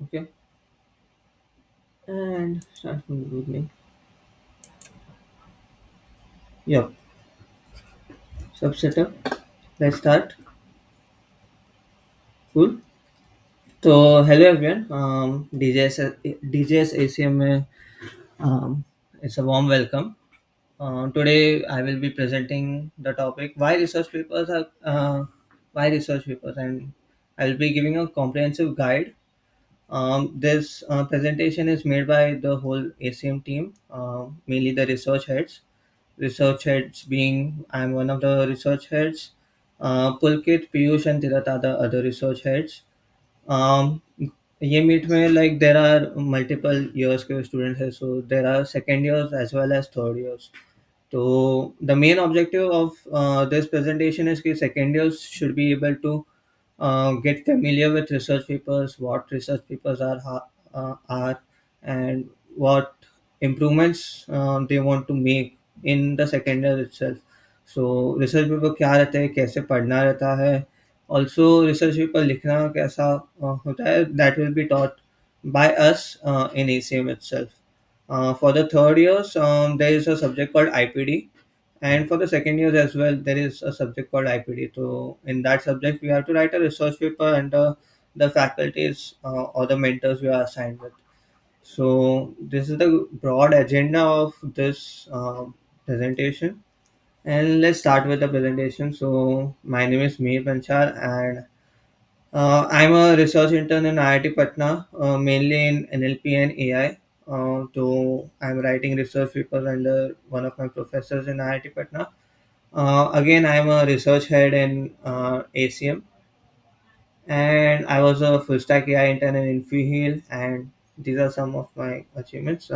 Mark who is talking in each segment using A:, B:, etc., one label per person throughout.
A: Okay, and start from the beginning. Yep, sub setup. Let's start. Cool. So hello everyone. DJS ACM में it's a warm welcome. Today I will be presenting the topic why research papers, and I will be giving a comprehensive guide. This presentation is made by the whole ACM team, mainly the research heads. Research heads being I'm one of the research heads. Pulkit, Piyush, and Tirat are the other research heads. um, ये meet में like there are multiple years के students हैं, so there are second years as well as third years. So the main objective of this presentation is कि second years should be able to get familiar with research papers, what research papers are, and what improvements they want to make in the second year itself. So research paper क्या रहता है, कैसे पढ़ना रहता है, also research paper लिखना कैसा होता है, that will be taught by us in ACM itself. For the third years, there is a subject called IPD, and for the second years as well, there is a subject called IPD. So in that subject, we have to write a research paper under the faculties or the mentors we are assigned with. So this is the broad agenda of this presentation. And let's start with the presentation. So my name is Mir Panchal, and I'm a research intern in IIT Patna, mainly in NLP and AI. So I'm writing research papers under one of my professors in IIT Patna. Again, I'm a research head in ACM, and I was a full stack AI intern in InfiHeal, and these are some of my achievements.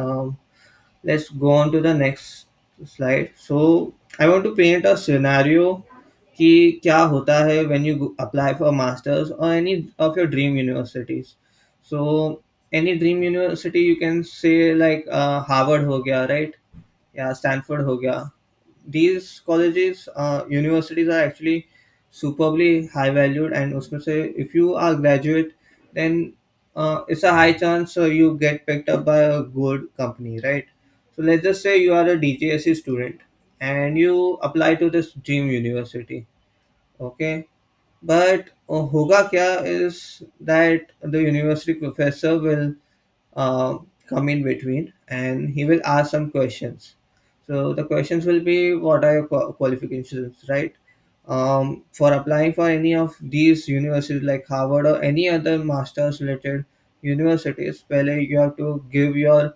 A: Let's go on to the next slide. So I want to paint a scenario कि क्या होता है when you apply for masters or any of your dream universities. So any dream university you can say like Harvard हो गया, right? या Stanford हो गया. These colleges universities are actually superbly high valued, and उसमें से if you are graduate, then it's a high chance you get picked up by a good company, right? So let's just say you are a DJSC student and you apply to this dream university. Okay, but होगा क्या is that the university professor will come in between and he will ask some questions. So the questions will be what are your qualifications, right? For applying for any of these universities like Harvard or any other masters related universities, पहले you have to give your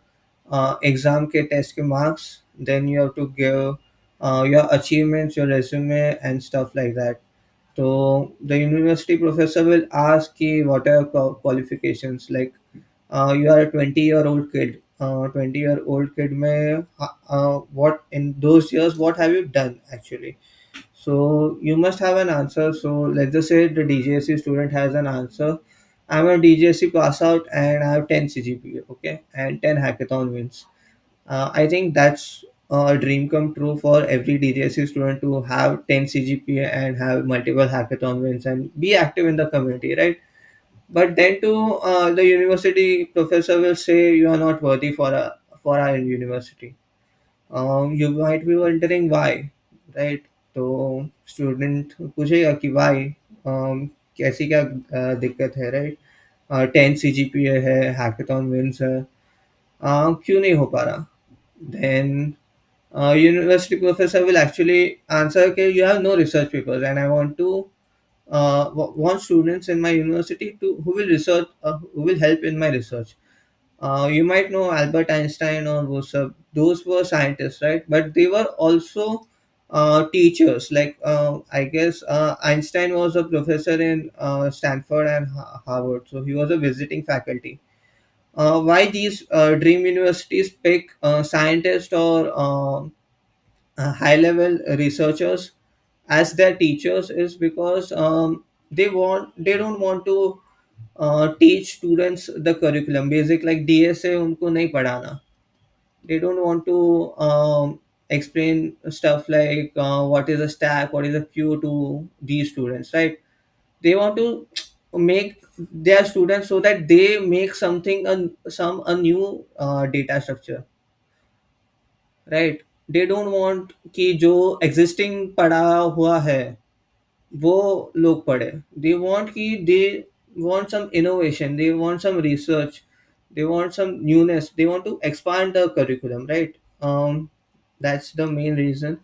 A: exam के test के marks, then you have to give your achievements, your resume and stuff like that. So the university professor will ask ki what are your qualifications, like you are a 20-year-old kid. 20-year-old kid में what in those years what have you done actually? So you must have an answer. So let's just say the DJSC student has an answer. I'm a DJSC pass out and I have 10 CGPA, okay, and 10 hackathon wins. I think that's a dream come true for every DJSC student to have 10 CGPA and have multiple hackathon wins and be active in the community, right? But then too, the university professor will say you are not worthy for our university. You might be wondering why, right? तो student पूछेगा कि Y, कैसी क्या दिक्कत है, right? 10 CGPA है, hackathon wins है, क्यों नहीं हो पा रहा? Then university professor will actually answer, okay, you have no research papers and I want to want students in my university to who will help in my research. You might know Albert Einstein or those were scientists, right? But they were also teachers. Like I guess Einstein was a professor in Stanford and Harvard, so he was a visiting faculty. Why these dream universities pick scientists or high level researchers as their teachers is because they don't want to teach students the curriculum basic like DSA उनको नहीं पढ़ाना. They don't want to explain stuff like what is a stack, what is a queue to these students, right? They want to make they are students so that they make something some a new data structure, right? They don't want कि जो existing पड़ा हुआ है वो लोग पढ़े. They want कि they want some innovation, they want some research, they want some newness, they want to expand the curriculum, right? That's the main reason,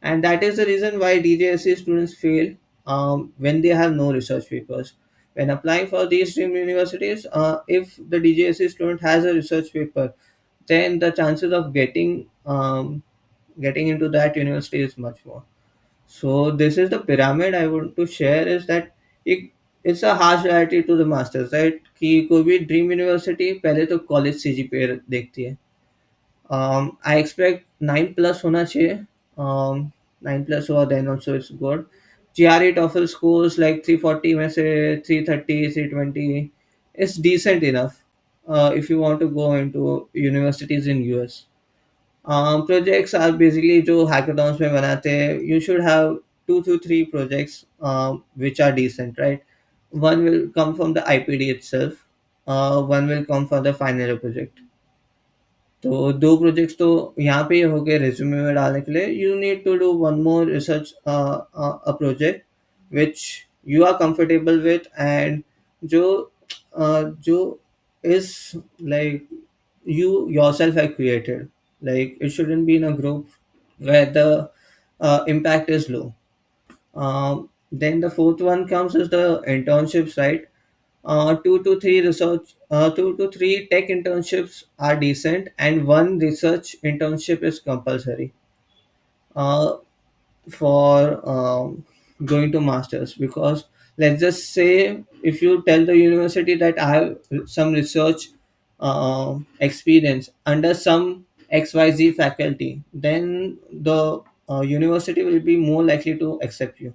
A: and that is the reason why DJSC students fail when they have no research papers. When applying for these dream universities, if the DJSC student has a research paper, then the chances of getting into that university is much more. So this is the pyramid I want to share, is that it, it's a harsh reality to the masters, right? कि कोई भी dream university पहले तो college CGPA देखती है. I expect 9 plus होना चाहिए. 9 plus हुआ then also it's good. GRE TOEFL scores like 340 में से 330 320 is decent enough if you want to go into universities in US. Projects are basically जो hackathons में बनाते हैं. You should have 2 to 3 projects which are decent, right? One will come from the IPD itself. One will come for the final year project. तो 2 projects तो यहाँ पे ही हो गए रिज्यूमे में डालने के लिए. You need to do one more research a project which you are comfortable with, and जो जो is like you yourself have created. Like it shouldn't be in a group where the impact is low. Then the fourth one comes is the internships, right? 2 to 3 tech internships are decent, and one research internship is compulsory uh, for going to masters. Because let's just say if you tell the university that I have some research experience under some XYZ faculty, then the university will be more likely to accept you.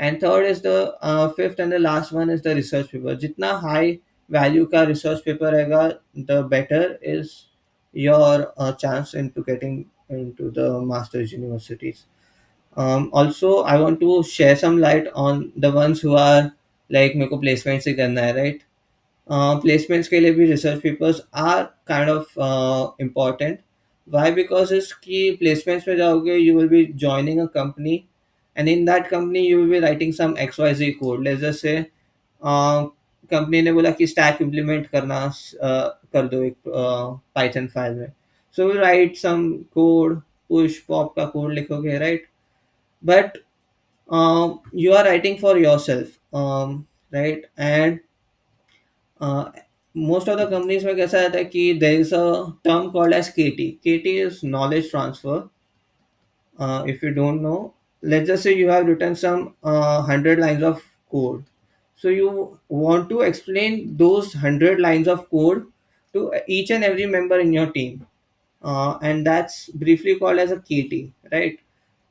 A: And third is the fifth and the last one is the research paper. जितना high value का research paper रहेगा, the better is your chance into getting into the masters universities. Also, I want to share some light on the ones who are like मेरे को placement से करना है, right? Placements के लिए भी research papers are kind of important. Why? Because इसकी placements में जाओगे, you will be joining a company, and in that company you will be writing some XYZ code. Let's just say company ने बोला कि stack implement करना कर दो एक पाइथन फाइल में. So we write some code, push pop का code लिखोगे, right? But you are writing for yourself, right? And uh, most of the companies में कैसा रहता है कि there is a term called as KT. KT is knowledge transfer. If you don't know, let's just say you have written some 100 lines of code. So you want to explain those 100 lines of code to each and every member in your team. And that's briefly called as a KT, right?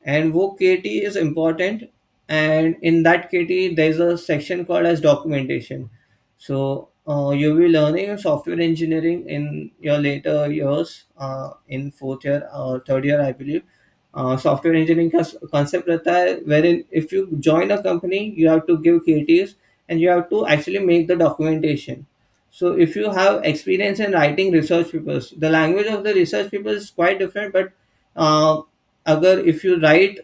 A: And wo KT is important, and in that KT there's a section called as documentation. So you'll be learning software engineering in your later years, in fourth year or third year, I believe. Software engineering का concept रहता है wherein if you join a company you have to give KTs and you have to actually make the documentation. So if you have experience in writing research papers, the language of the research papers is quite different, but uh, अगर if you write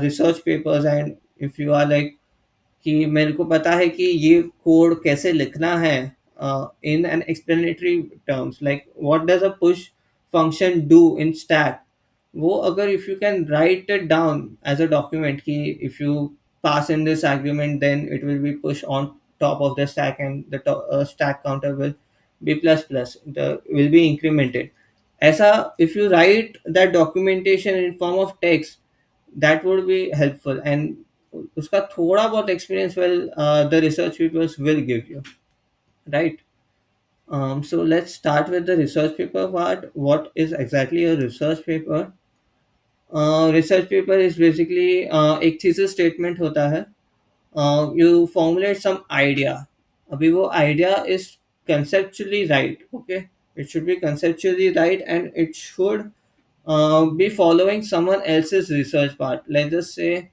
A: research papers and if you are like कि मेरे को पता है कि ये code कैसे लिखना है in an explanatory terms, like what does a push function do in stack. वो अगर if you can write it down as a document कि if you pass in this argument then it will be pushed on top of the stack, and the stack counter will be plus plus, the will be incremented. ऐसा if you write that documentation in form of text, that would be helpful, and उसका थोड़ा बहुत experience well the research papers will give you, right? So let's start with the research paper part. What is exactly a research paper? Research paper is basically एक thesis statement होता है. You formulate some idea. अभी वो idea is conceptually right, okay? It should be conceptually right, and it should be following someone else's research part. Let's just say,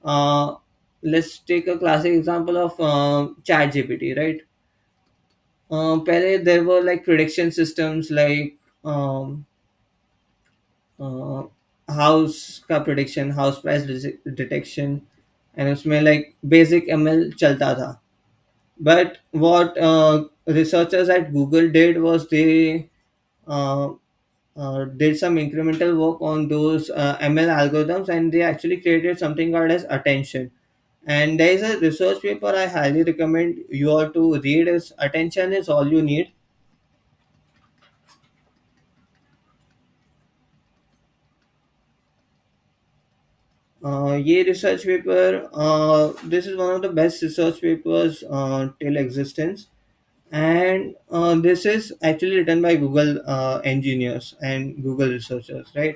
A: uh, let's take a classic example of ChatGPT, right? पहले there were like prediction systems like house का prediction, house price detection, and उसमें like basic ML चलता था. But what researchers at Google did was they uh, did some incremental work on those ML algorithms, and they actually created something called as attention. And there is a research paper I highly recommend you all to read. Is Attention is All You Need. ये research paper, this is one of the best research papers till existence, and this is actually written by Google engineers and Google researchers, right?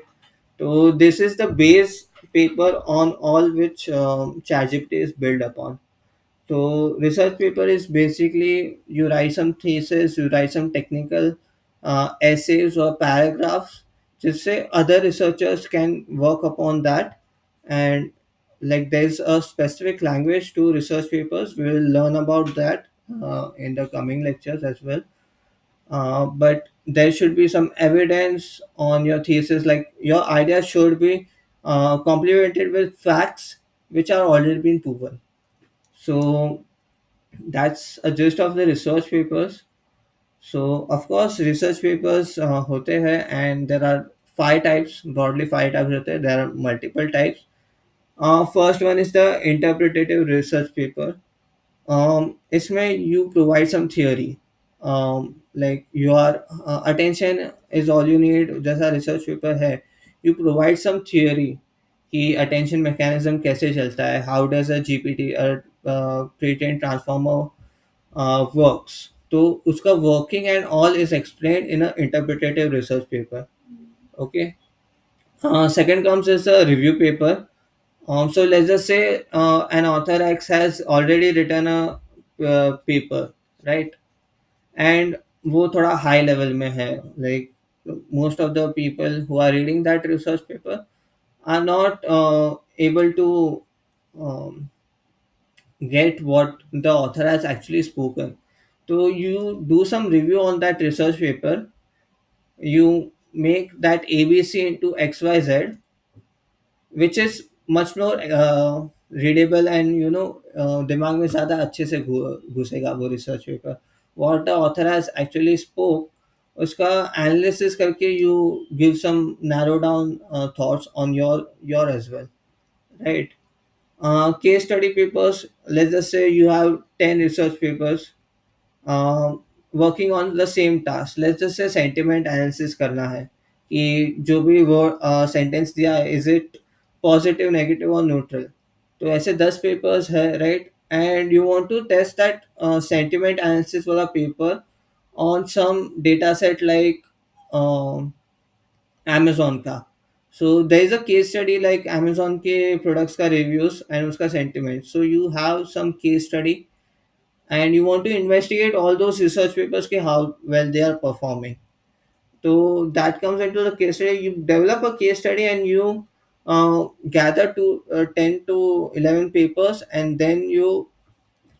A: So this is the base paper on all which ChatGPT is built upon. So research paper is basically you write some thesis, you write some technical essays or paragraphs, just say other researchers can work upon that. And like there's a specific language to research papers. We will learn about that in the coming lectures as well. But there should be some evidence on your thesis, like your idea should be complemented with facts which are already been proven. So that's a gist of the research papers. So of course research papers होते हैं, and there are five types, broadly five types होते हैं. There are multiple types. First one is the interpretative research paper. इसमें you provide some theory. Like your attention is all you need जैसा research paper है, you provide some theory कि attention mechanism कैसे चलता है, how does a GPT or pre-trained transformer works. तो उसका working and all is explained in an interpretative research paper. Okay. Second comes is a review paper. So let's just say an author X has already written a paper, right? And वो थोड़ा high level में है. Like most of the people who are reading that research paper are not able to um, get what the author has actually spoken. So you do some review on that research paper. You make that ABC into XYZ, which is much more readable, and दिमाग में ज़्यादा अच्छे से घुसेगा वो research paper. What the author has actually spoke, उसका analysis करके you give some narrow down thoughts on your as well, right? Case study papers, let's just say you have 10 research papers working on the same task. Let's just say sentiment analysis करना है कि जो भी वो sentence दिया है, is it positive, negative और neutral. तो ऐसे 10 पेपर्स है, right? And you want to test that sentiment analysis वाला paper on some data set like Amazon का. So there is a case study like Amazon के products का reviews and उसका sentiment. So you have some case study and you want to investigate all those research papers ki how well they are performing. So that comes into the case study. You develop a case study and you gather to 10 to 11 papers, and then you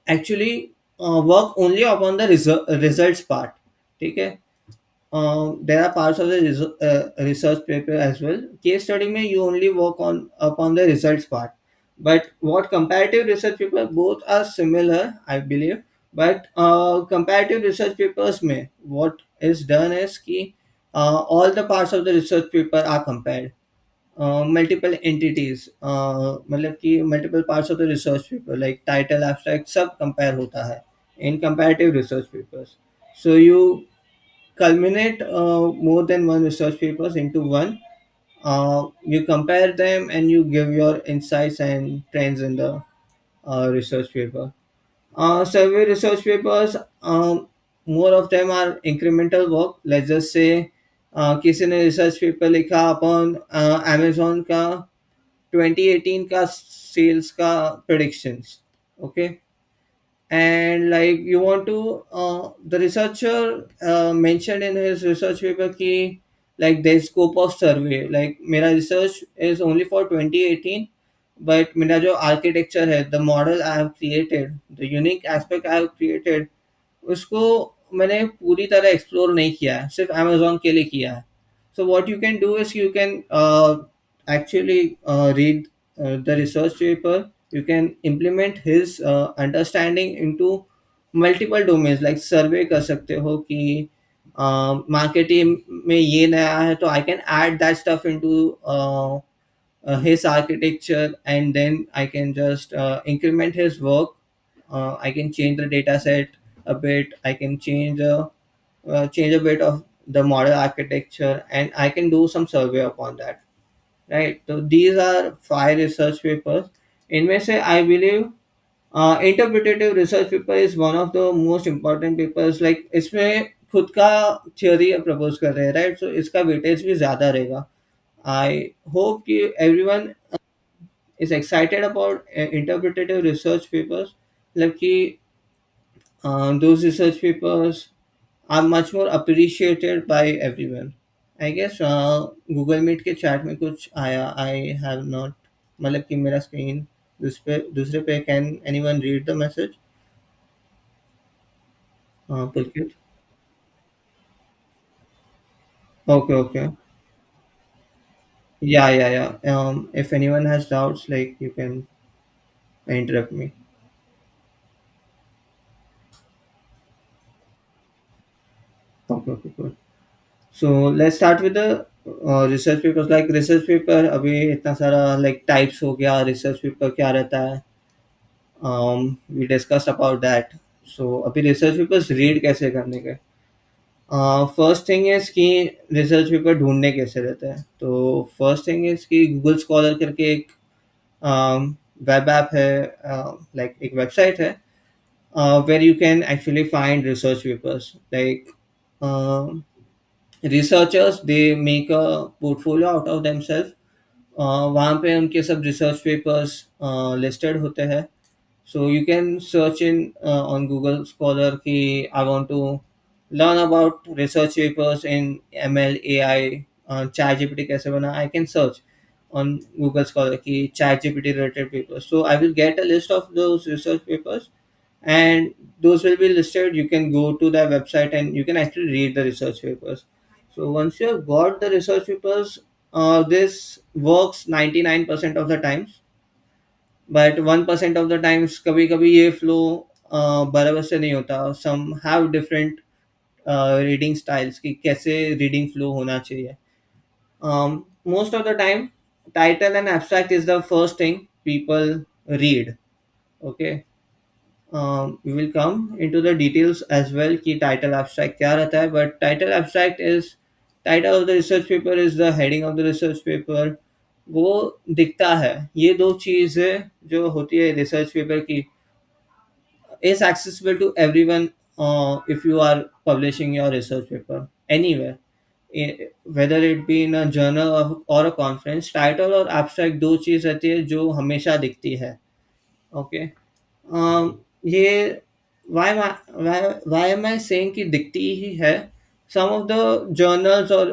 A: actually work only upon the results part. Okay. There are parts of the research paper as well. Case study में you only work on upon the results part. But what comparative research paper, both are similar, I believe. But comparative research papers में what is done is कि all the parts of the research paper are compared. Multiple entities, मतलब कि multiple parts of the research paper like title, abstract सब compare होता है in comparative research papers. So you culminate more than one research papers into one. You compare them and you give your insights and trends in the research paper. Survey research papers, more of them are incremental work. Let's just say किसी ने research paper लिखा अपन Amazon का 2018 का sales का predictions. Okay. And like you want to the researcher mentioned in his research paper ki like the scope of survey, like mera research is only for 2018, but mera jo architecture hai, the model I have created, the unique aspect I have created, उसको मैंने पूरी तरह explore नहीं किया है, सिर्फ Amazon के लिए किया है. So what you can do is you can actually read the research paper. You can implement his understanding into multiple domains, like survey कर सकते हो कि मार्केटिंग में ये नया है तो I can add that stuff into his architecture, and then I can just increment his work. I can change the data set a bit. I can change a bit of the model architecture, and I can do some survey upon that. Right. So these are five research papers. इनमें से I believe interpretative research paper is one of the most important papers. Like इसमें खुद का theory propose कर रहे हैं, right? So इसका weightage भी ज़्यादा रहेगा. I hope कि everyone is excited about interpretative research papers. Like कि those research papers are much more appreciated by everyone. I guess Google Meet के chat में कुछ आया. I have not, मतलब कि मेरा screen दूसरे पे, can anyone read the message? Pulkit. Okay, okay. Yeah, yeah, yeah. If anyone has doubts, like you can interrupt me. Okay, okay, cool. So let's start with the research papers. Like research paper अभी इतना सारा like types हो गया, research paper क्या रहता है. We discussed about that. So अभी research papers read कैसे करने के. फर्स्ट थिंग इज कि रिसर्च पेपर ढूंढने कैसे रहते हैं. तो फर्स्ट थिंग इज कि गूगल स्कॉलर करके एक वेब ऐप है, लाइक एक वेबसाइट है where you can actually find research papers. Like researchers they make a portfolio out of themselves. वहाँ पे उनके सब रिसर्च पेपर्स लिस्टेड होते हैं. So you can search in on Google Scholar कि I want to learn about research papers in ML AI. ChatGPT कैसे बना, I can search on Google Scholar कि ChatGPT related papers. So I will get a list of those research papers, and those will be listed. You can go to the website and you can actually read the research papers. So once you have got the research papers, this works 99% of the times, but 1% of the times कभी कभी ये flow बराबर से नहीं होता. Some have different reading styles कि कैसे reading flow होना चाहिए. Most of the time title and abstract is the first thing people read. Okay. We will come into the details as well कि title abstract क्या रहता है, but title abstract is title of the research paper is the heading of the research paper. वो दिखता है. ये दो चीज़ें जो होती है रिसर्च पेपर की is accessible to everyone if you are publishing your research paper anywhere. Whether it be in a journal or a conference, title और abstract दो चीज़ रहती है जो हमेशा दिखती है. ओके. ये why am I saying कि दिखती ही है. Some of the journals or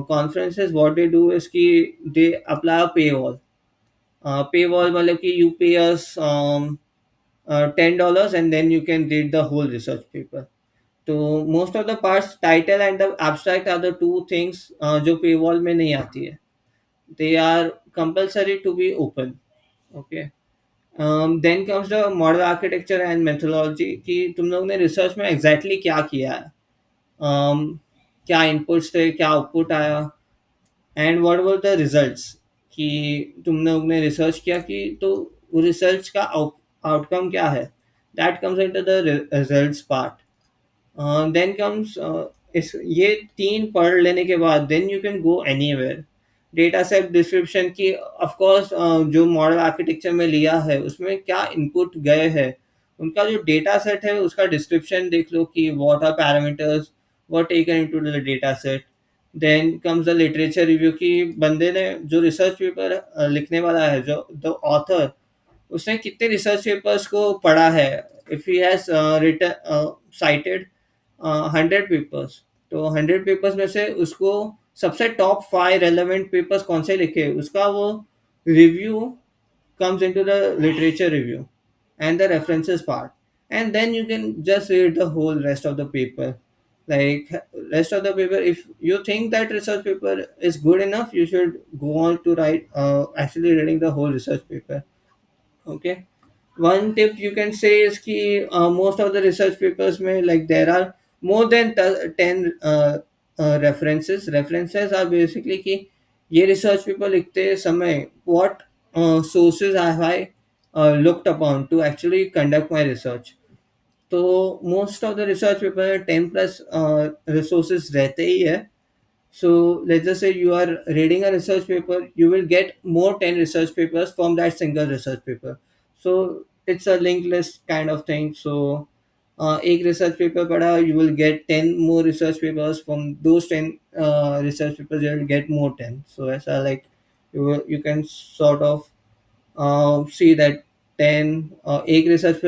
A: conferences what they do is कि they apply a paywall. Paywall मतलब कि you pay us $10 and then you can read the whole research paper. तो most of the parts title and the abstract are the two things जो paywall में नहीं आती है. They are compulsory to be open. Okay. Then comes the model architecture and methodology कि तुम लोग ने रिसर्च में एग्जैक्टली क्या किया है. क्या इनपुट्स थे, क्या आउटपुट आया, and what were the results. कि तुम लोग ने रिसर्च किया कि तो वो रिसर्च का आउटकम क्या है. That comes into the results part. Then comes इस ये तीन पढ़ लेने के बाद then you can go anywhere. Data set description की ऑफ कोर्स जो मॉडल आर्किटेक्चर में लिया है उसमें क्या इनपुट गए हैं, उनका जो डेटा सेट है उसका डिस्क्रिप्शन देख लो कि what are parameters were taken into the data set. Then comes the literature review कि बंदे ने जो रिसर्च पेपर लिखने वाला है, जो द ऑथर, उसने कितने रिसर्च पेपर्स को पढ़ा है. If he has written cited 100 papers, तो 100 पेपर्स में से उसको सबसे टॉप 5 रेलेवेंट पेपर्स कौन से लिखे उसका वो review comes into the literature review and the references part. and then you can just read the whole rest of the paper. Like, rest of the paper, if you think that research paper is good enough, you should go on to write actually reading the whole research paper. Okay. One tip you can say is कि most of the research papers में, like, there are more than 10 references are basically कि ये research paper लिखते समय what sources have I looked upon to actually conduct my research. तो most of the research paper 10 plus resources रहते ही है. So let's just say you are reading a research paper, you will get more 10 research papers from that single research paper. So it's a linked list kind of thing. So एक research paper पढ़ा, you will get 10 more research papers from those 10 research papers, you will get more 10. So ऐसा like you can sort of see that 10 एक research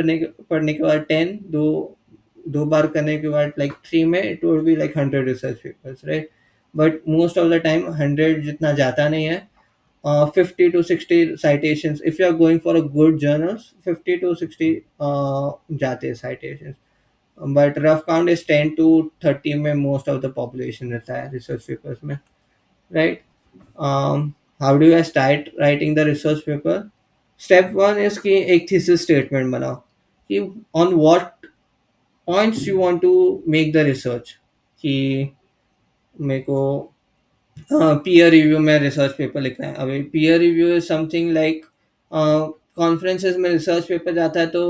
A: पढ़ने के बाद 10 दो बार करने के बाद लाइक 3 में it would be like 100 research papers, right. But most of the time 100 जितना जाता नहीं है. 50 to 60 citations if you are going for a good journals, 50 to 60 जाते हैं citations. But rough count is 10 to 30 में मोस्ट ऑफ द पॉपुलेशन रहता है research papers में, right? How do I start writing the research paper? Step one is कि एक thesis statement बनाओ कि on what points you want to make the research. कि मेरे को peer review में research paper लिखना है. अभी peer review is something like conferences में research paper जाता है तो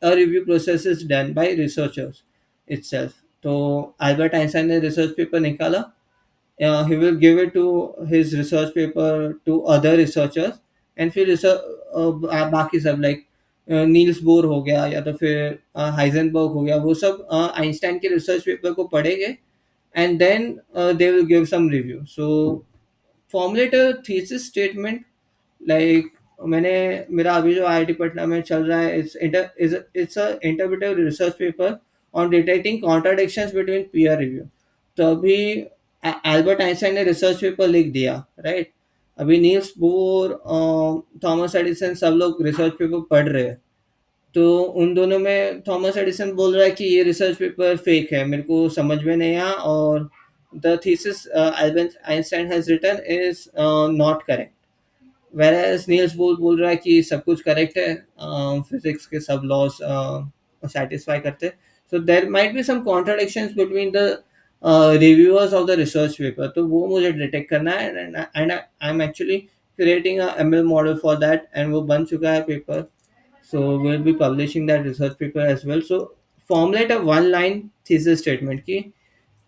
A: a review process is done by researchers itself. तो अल्बर्ट आइंस्टाइन ने research paper निकाला, he will give it to his research paper to other researchers, and फिर बाकी सब लाइक नील्स बोर हो गया या तो फिर हाइजेनबर्ग हो गया, वो सब आइंस्टाइन के रिसर्च पेपर को पढ़ेंगे and then they will give some review. So formulate a thesis statement. Like मैंने मेरा अभी जो आईआईटी पटना में चल रहा है, it's a interpretive research paper on detecting contradictions between peer review. तो अभी एल्बर्ट आइंस्टाइन ने रिसर्च पेपर लिख दिया, राइट. अभी नील्स बोर, थॉमस एडिसन सब लोग रिसर्च पेपर पढ़ रहे हैं. तो उन दोनों में थॉमस एडिसन बोल रहा है कि ये रिसर्च पेपर फेक है, मेरे को समझ में नहीं आया, और the thesis Albert Einstein has written is not correct. Whereas Niels बोल रहा है कि सब कुछ करेक्ट है, फिजिक्स के सब लॉज सेटिस्फाई करते. So there might be some contradictions between the reviewers of the research paper. तो वो मुझे डिटेक्ट करना है, and I am actually creating a ML model for that, and वो बन चुका है paper. So will be publishing that research paper as well. So formulate a one line thesis statement की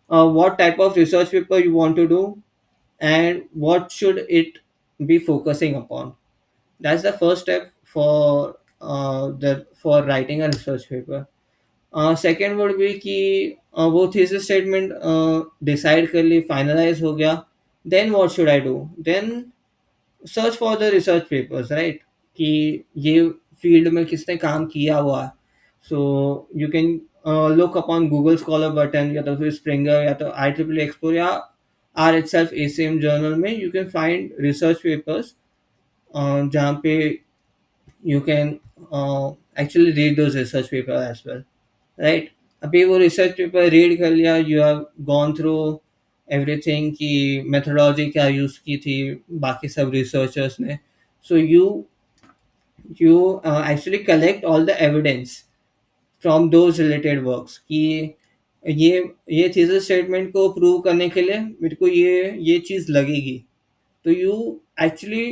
A: what type of research paper you want to do and what should it be focusing upon. That's the first step for writing a research paper. Second would be कि वो thesis statement decide कर ली, finalize हो गया. Then what should I do? Then search for the research papers, right. कि ये field में किसने काम किया हुआ है. So you can look upon Google Scholar button या तो फिर स्प्रिंगर या तो आई ट्रिपल एक्सप्लोर या or itself ACM journal में you can find research papers जहाँ पे you can actually read those research paper as well, right. अभी वो रिसर्च पेपर रीड कर लिया, you have gone through everything कि methodology क्या यूज़ की थी बाकी सब रिसर्चर्स ने. So you actually collect all the evidence from those related works कि ये थीसिस स्टेटमेंट को प्रूव करने के लिए मेरे को ये चीज़ लगेगी. तो you actually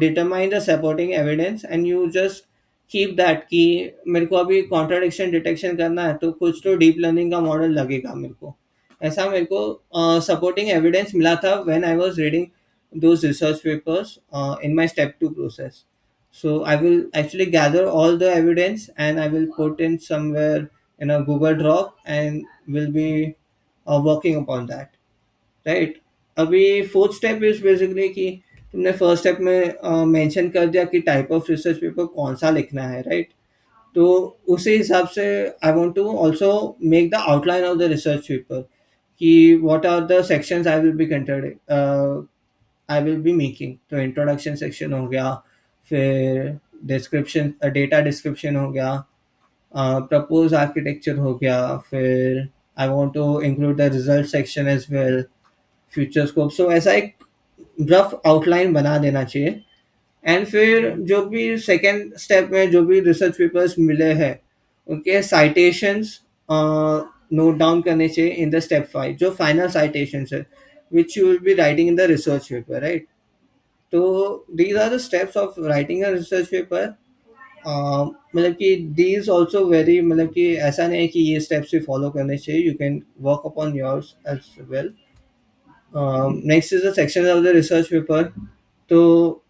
A: determine the supporting evidence and you just keep that कि मेरे को अभी contradiction detection करना है तो कुछ तो deep learning का मॉडल लगेगा मेरे को. ऐसा मेरे को supporting evidence मिला था when I was reading those research papers in my step 2 process. So I will actually gather all the evidence and I will put in somewhere in a Google Doc and will be working upon that, right. अभी fourth step is basically कि तुमने first step में mention कर दिया कि type of research paper कौन सा लिखना है, राइट. तो उसी हिसाब से I want to also make the outline of the research paper कि what are the sections I will be making. तो इंट्रोडक्शन सेक्शन हो गया, फिर डिस्क्रिप्शन डेटा डिस्क्रिप्शन हो गया, प्रपोज आर्किटेक्चर हो गया, फिर I want to include the result section as well, future scope. So ऐसा एक रफ आउटलाइन बना देना चाहिए। एंड फिर जो भी सेकेंड स्टेप में जो भी रिसर्च पेपर्स मिले हैं उनके साइटेशंस नोट डाउन करने चाहिए इन द स्टेप 5, जो फाइनल साइटेशंस है which you will be writing in the research paper, right? तो these are the steps of writing a research paper. मतलब कि दीज ऑल्सो वेरी, मतलब कि ऐसा नहीं है कि ये स्टेप्स ही फॉलो करने चाहिए, you can work upon yours as well. Next is the section of the research paper. तो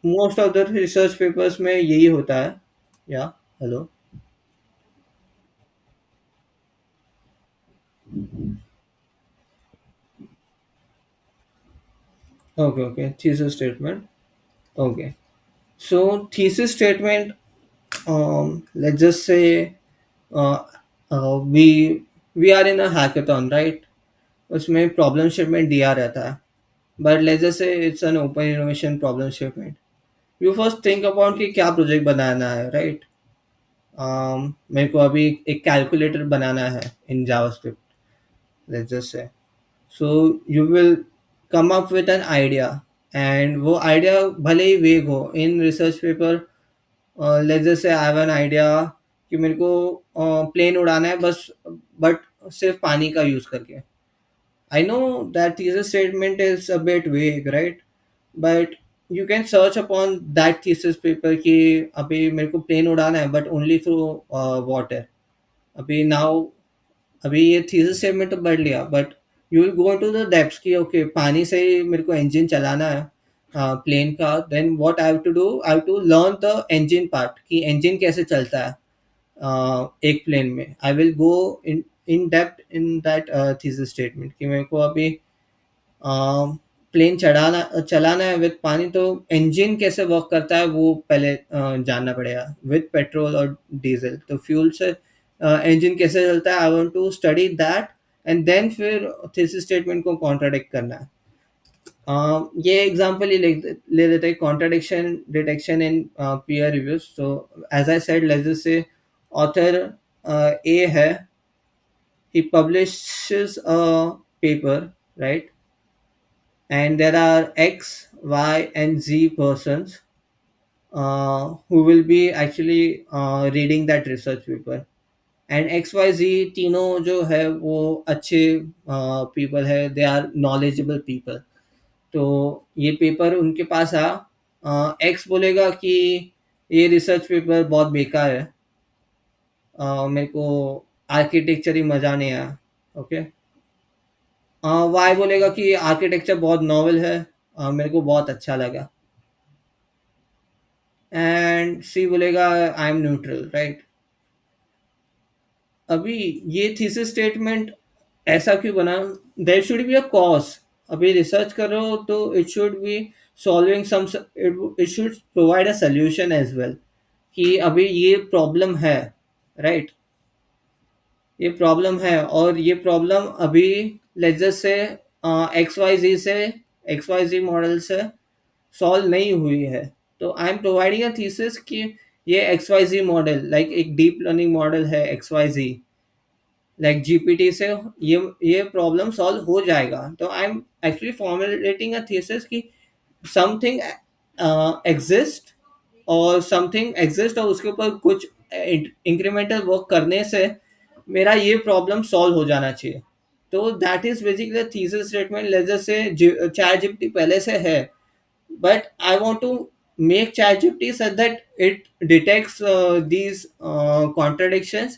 A: most of the research papers में यही होता है। या hello. Okay okay, thesis statement. Okay, so thesis statement, let's just say we we are in a hackathon, right? उसमें problem statement दिया रहता है, but let's just say it's an open innovation problem statement. You first think about कि क्या project बनाना है, right? मेरे को अभी एक कैलकुलेटर बनाना है इन जावास्क्रिप्ट, लेट्स जस्ट से। So you will come up with an idea, and वो आइडिया भले ही वेग हो in research paper. Let's just say I have an idea कि मेरे को प्लेन उड़ाना है बस, बट सिर्फ पानी का यूज करके। I know that thesis statement is a bit vague, right? But you can search upon that thesis paper कि अभी मेरे को प्लेन उड़ाना है but only through water. अभी now अभी ये thesis statement तो पढ़ लिया, but you will go into the depths कि okay पानी से ही मेरे को engine चलाना है प्लेन का। then what I have to do, I have to learn the engine part कि engine कैसे चलता है एक प्लेन में। I will go in depth in that thesis statement कि मेरे को अभी प्लेन चढ़ाना चलाना है विद पानी, तो इंजन कैसे वर्क करता है वो पहले जानना पड़ेगा विद पेट्रोल और डीजल। तो फ्यूल से इंजन कैसे चलता है, I want to study that, and then फिर थीसिस स्टेटमेंट को कॉन्ट्राडिक्ट करना है। ये एग्जांपल ही ले लेते हैं, contradiction detection in peer reviews. तो as I said, let's just say author A है, he publishes a paper, right? And there are X, Y, and Z persons who will be actually reading that research paper. And X Y Z तीनों जो है वो अच्छे people है, they are knowledgeable people. तो ये paper उनके पास x बोलेगा कि ये रिसर्च पेपर बहुत बेकार है, मेरे को आर्किटेक्चर ही मज़ा नहीं आया। ओके, वाई बोलेगा कि आर्किटेक्चर बहुत नॉवल है, मेरे को बहुत अच्छा लगा। एंड सी बोलेगा आई एम न्यूट्रल, राइट? अभी ये थीसिस स्टेटमेंट ऐसा क्यों बना? There should be a cause. अभी रिसर्च कर रहे हो तो it should be solving some, it should provide a solution as well कि अभी ये प्रॉब्लम है, राइट? ये प्रॉब्लम है और ये प्रॉब्लम अभी let's just say X Y Z model से सॉल्व नहीं हुई है। तो I am providing a thesis कि ये X Y Z model, like एक डीप लर्निंग मॉडल है X Y Z, like GPT से ये प्रॉब्लम सॉल्व हो जाएगा। तो I am actually formulating a thesis कि समथिंग एग्जिस्ट, और समथिंग एग्जिस्ट और उसके ऊपर कुछ इंक्रीमेंटल वर्क करने से मेरा ये प्रॉब्लम सॉल्व हो जाना चाहिए। तो that is basically thesis statement. Let's just से चैट जीपीटी पहले से है, but I want to make ChatGPT such that it detects these contradictions,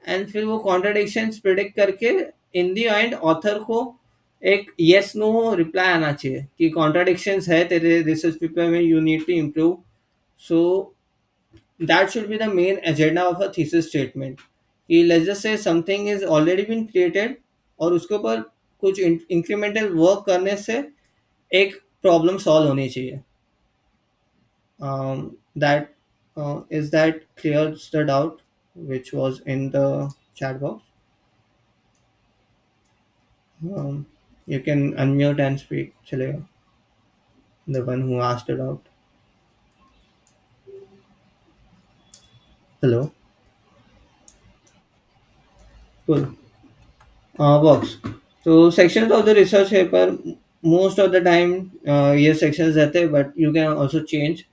A: and फिर वो contradictions predict करके in the end author को एक yes no reply आना चाहिए कि contradictions है तेरे research paper में, you need to improve. So that should be the main agenda of a thesis statement कि let's just say something is already been created और उसके ऊपर कुछ incremental work करने से एक प्रॉब्लम सॉल्व होनी चाहिए। That is that clears the doubt which was in the chat box. Um, you can unmute and speak, Chalega, the one who asked it out. Hello. cool. Works. So sections of the research paper, most of the time ये sections रहते हैं, but you can also change.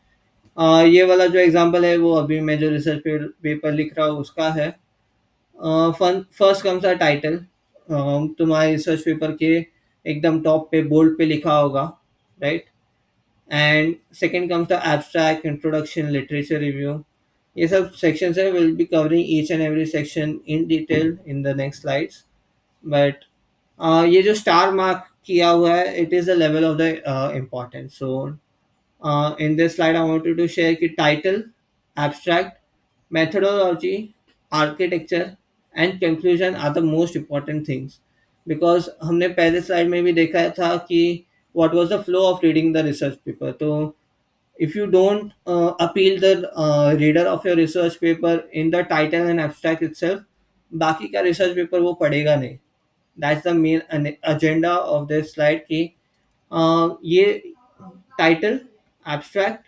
A: ये वाला जो example है वो अभी मैं जो रिसर्च पेपर लिख रहा हूँ उसका है. First comes a title. तुम्हारे रिसर्च पेपर के एकदम टॉप पे बोल्ड पे लिखा होगा, right. And second comes the abstract, introduction, literature review. ये सब सेक्शंस है. Will be covering each and every section in detail in the next slides. But ये जो स्टार मार्क किया हुआ है, it is the level of the importance. So in this slide, I wanted to share कि title, abstract, methodology, architecture and conclusion are the most important things. Because हमने पहले slide में भी देखा था कि what was the flow of reading the research paper. तो if you don't appeal the reader of your research paper in the title and abstract itself, बाकी का research paper वो पढ़ेगा नहीं. That's the main agenda of this slide कि ये title, abstract,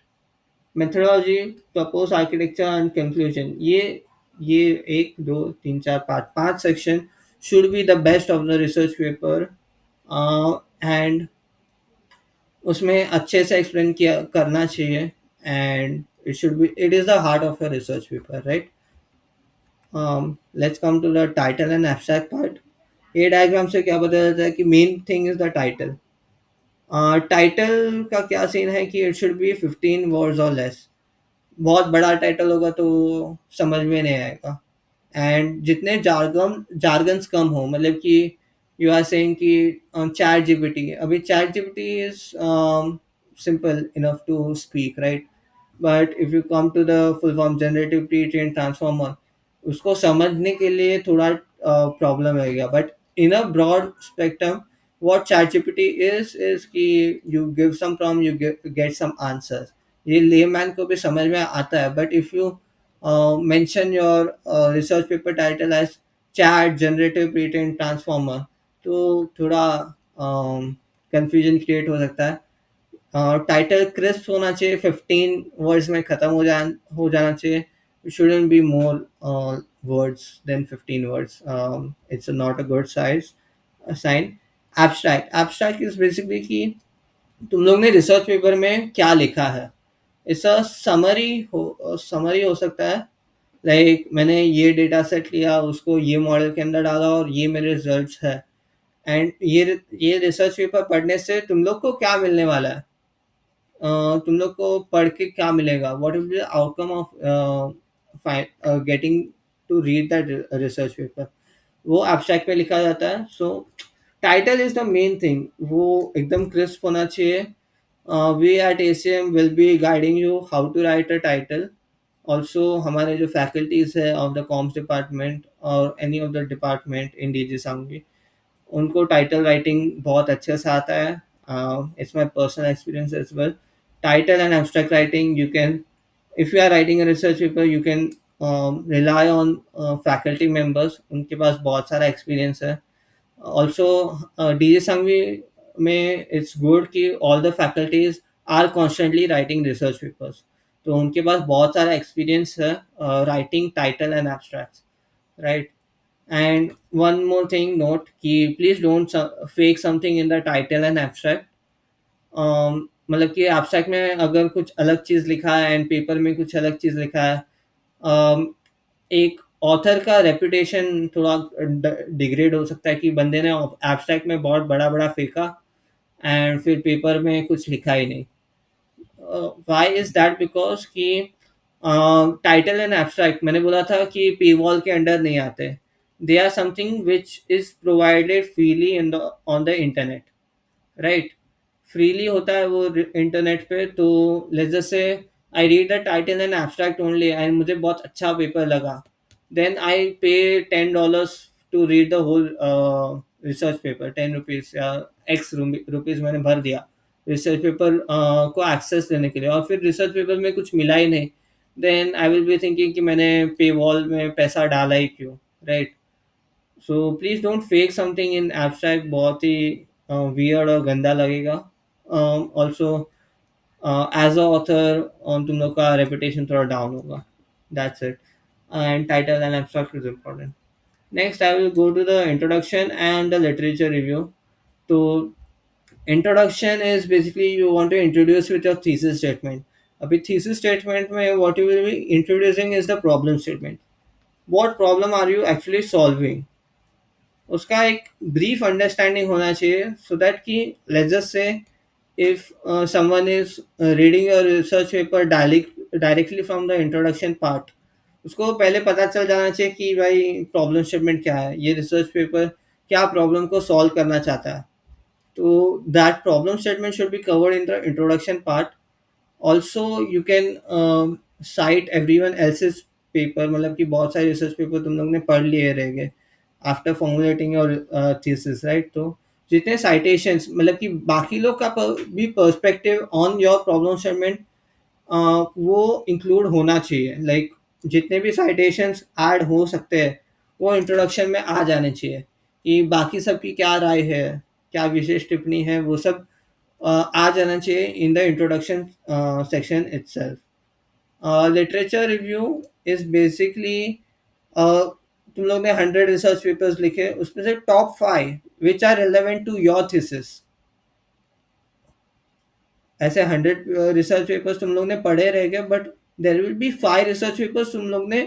A: methodology, propose architecture and conclusion, ये एक दो तीन चार पाँच पाँच section should be the best of the research paper. And उसमें अच्छे से एक्सप्लेन किया करना चाहिए. And it is the heart of a research paper, right. Let's come to the title and abstract part. ये डायग्राम से क्या पता चलता है कि main thing is the title. Title का क्या सीन है कि इट शुड बी 15 वर्ड्स और लेस. बहुत बड़ा टाइटल होगा तो समझ में नहीं आएगा. एंड जितने जार्गन्स कम हो, मतलब कि यू आर सेइंग कि चैट जीपीटी, अभी ChatGPT is simple enough to speak, right. But if you come to the full form generative pre train transformer, उसको समझने के लिए थोड़ा प्रॉब्लम रहेगा. But in a broad spectrum, what ChatGPT is कि you give some prompt, you get some answers. ये layman को भी समझ में आता है. But if you mention your research paper title as chat generative pre train transformer, तो थोड़ा कंफ्यूजन क्रिएट हो सकता है. टाइटल क्रिस्प होना चाहिए, 15 वर्ड्स में ख़त्म हो जाना चाहिए. It shouldn't be more words than 15 words. It's not a good size sign. Abstract is basically कि तुम लोग ने रिसर्च पेपर में क्या लिखा है. इसका समरी हो सकता है. लाइक मैंने ये डेटा सेट लिया, उसको ये मॉडल के अंदर डाला और ये मेरे रिजल्ट्स है. एंड ये रिसर्च पेपर पढ़ने से तुम लोग को क्या मिलने वाला है. तुम लोग को पढ़ के क्या मिलेगा, what will be the outcome of getting to read that research paper, वो एब्स्ट्रैक्ट में लिखा जाता है. So title is the main thing, वो एकदम क्रिस्प होना चाहिए. We at ACM will be guiding you how to write a title. Also हमारे जो फैकल्टीज है ऑफ द कॉम्स डिपार्टमेंट और any of the department in DJ Sanghvi, उनको title writing बहुत अच्छे से आता है. It's my personal experience as well. Title and abstract writing, you can, if you are writing a research paper, you can rely on faculty members, उनके पास बहुत सारा एक्सपीरियंस है. ऑल्सो डीजे संघवी में इट्स गुड कि all the faculties are constantly writing research papers, तो उनके पास बहुत सारा एक्सपीरियंस है writing title and abstracts, right. And one more thing note कि please don't fake something in the title and abstract. मतलब कि एब्स्ट्रैक्ट में अगर कुछ अलग चीज़ लिखा है एंड पेपर में कुछ अलग चीज़ लिखा है, एक ऑथर का रेपुटेशन थोड़ा डिग्रेड हो सकता है कि बंदे ने एब्स्ट्रैक्ट में बहुत बड़ा बड़ा फेंका एंड फिर पेपर में कुछ लिखा ही नहीं. Why is that? बिकॉज कि टाइटल एंड एब्स्ट्रैक्ट मैंने बोला था कि पी वॉल के अंडर नहीं आते. They are something which is provided freely in the on the internet, right. Freely होता है वो इंटरनेट पे. तो let's just say I read the title and abstract only and मुझे बहुत अच्छा पेपर लगा, then I pay $10 to read the whole research paper. 10 rupees या रुपीज़ मैंने भर दिया रिसर्च पेपर को एक्सेस देने के लिए, और फिर रिसर्च पेपर में कुछ मिला ही नहीं. Then I will be thinking कि मैंने पे वॉल में पैसा डाला ही क्यों, राइट. So please don't fake something in abstract, बहुत ही वियर्ड और गंदा लगेगा. ऑल्सो एज अ ऑथर तुम लोग का रेपुटेशन थोड़ा डाउन होगा. That's it. And title and abstract is important. Next, I will go to the introduction and the literature review. So introduction is basically you want to introduce with your thesis statement. अभी thesis statement में what you will be introducing is the problem statement. What problem are you actually solving? उसका एक brief understanding होना चाहिए so that कि let's just से if someone is reading your research paper directly from the introduction part, उसको पहले पता चल जाना चाहिए कि भाई प्रॉब्लम स्टेटमेंट क्या है, ये रिसर्च पेपर क्या प्रॉब्लम को सॉल्व करना चाहता है. तो that problem statement should be covered in the introduction part. Also you can site every one else's paper, मतलब कि बहुत सारे रिसर्च पेपर तुम लोग ने पढ़ लिए रहेंगे after formulating your thesis, right. तो जितने साइटेशंस, मतलब कि बाकी लोग का भी perspective on your problem statement वो इंक्लूड होना चाहिए. लाइक जितने भी साइटेशंस ऐड हो सकते हैं वो इंट्रोडक्शन में आ जाने चाहिए कि बाकी सबकी क्या राय है, क्या विशेष टिप्पणी है, वो सब आ जाना चाहिए in the introduction section itself. Literature review is basically तुम लोग ने 100 रिसर्च पेपर्स लिखे, उसमें से top 5 which are relevant to your thesis. ऐसे 100 रिसर्च पेपर्स तुम लोग ने पढ़े रहेंगे, but there will be 5 research papers तुम लोग ने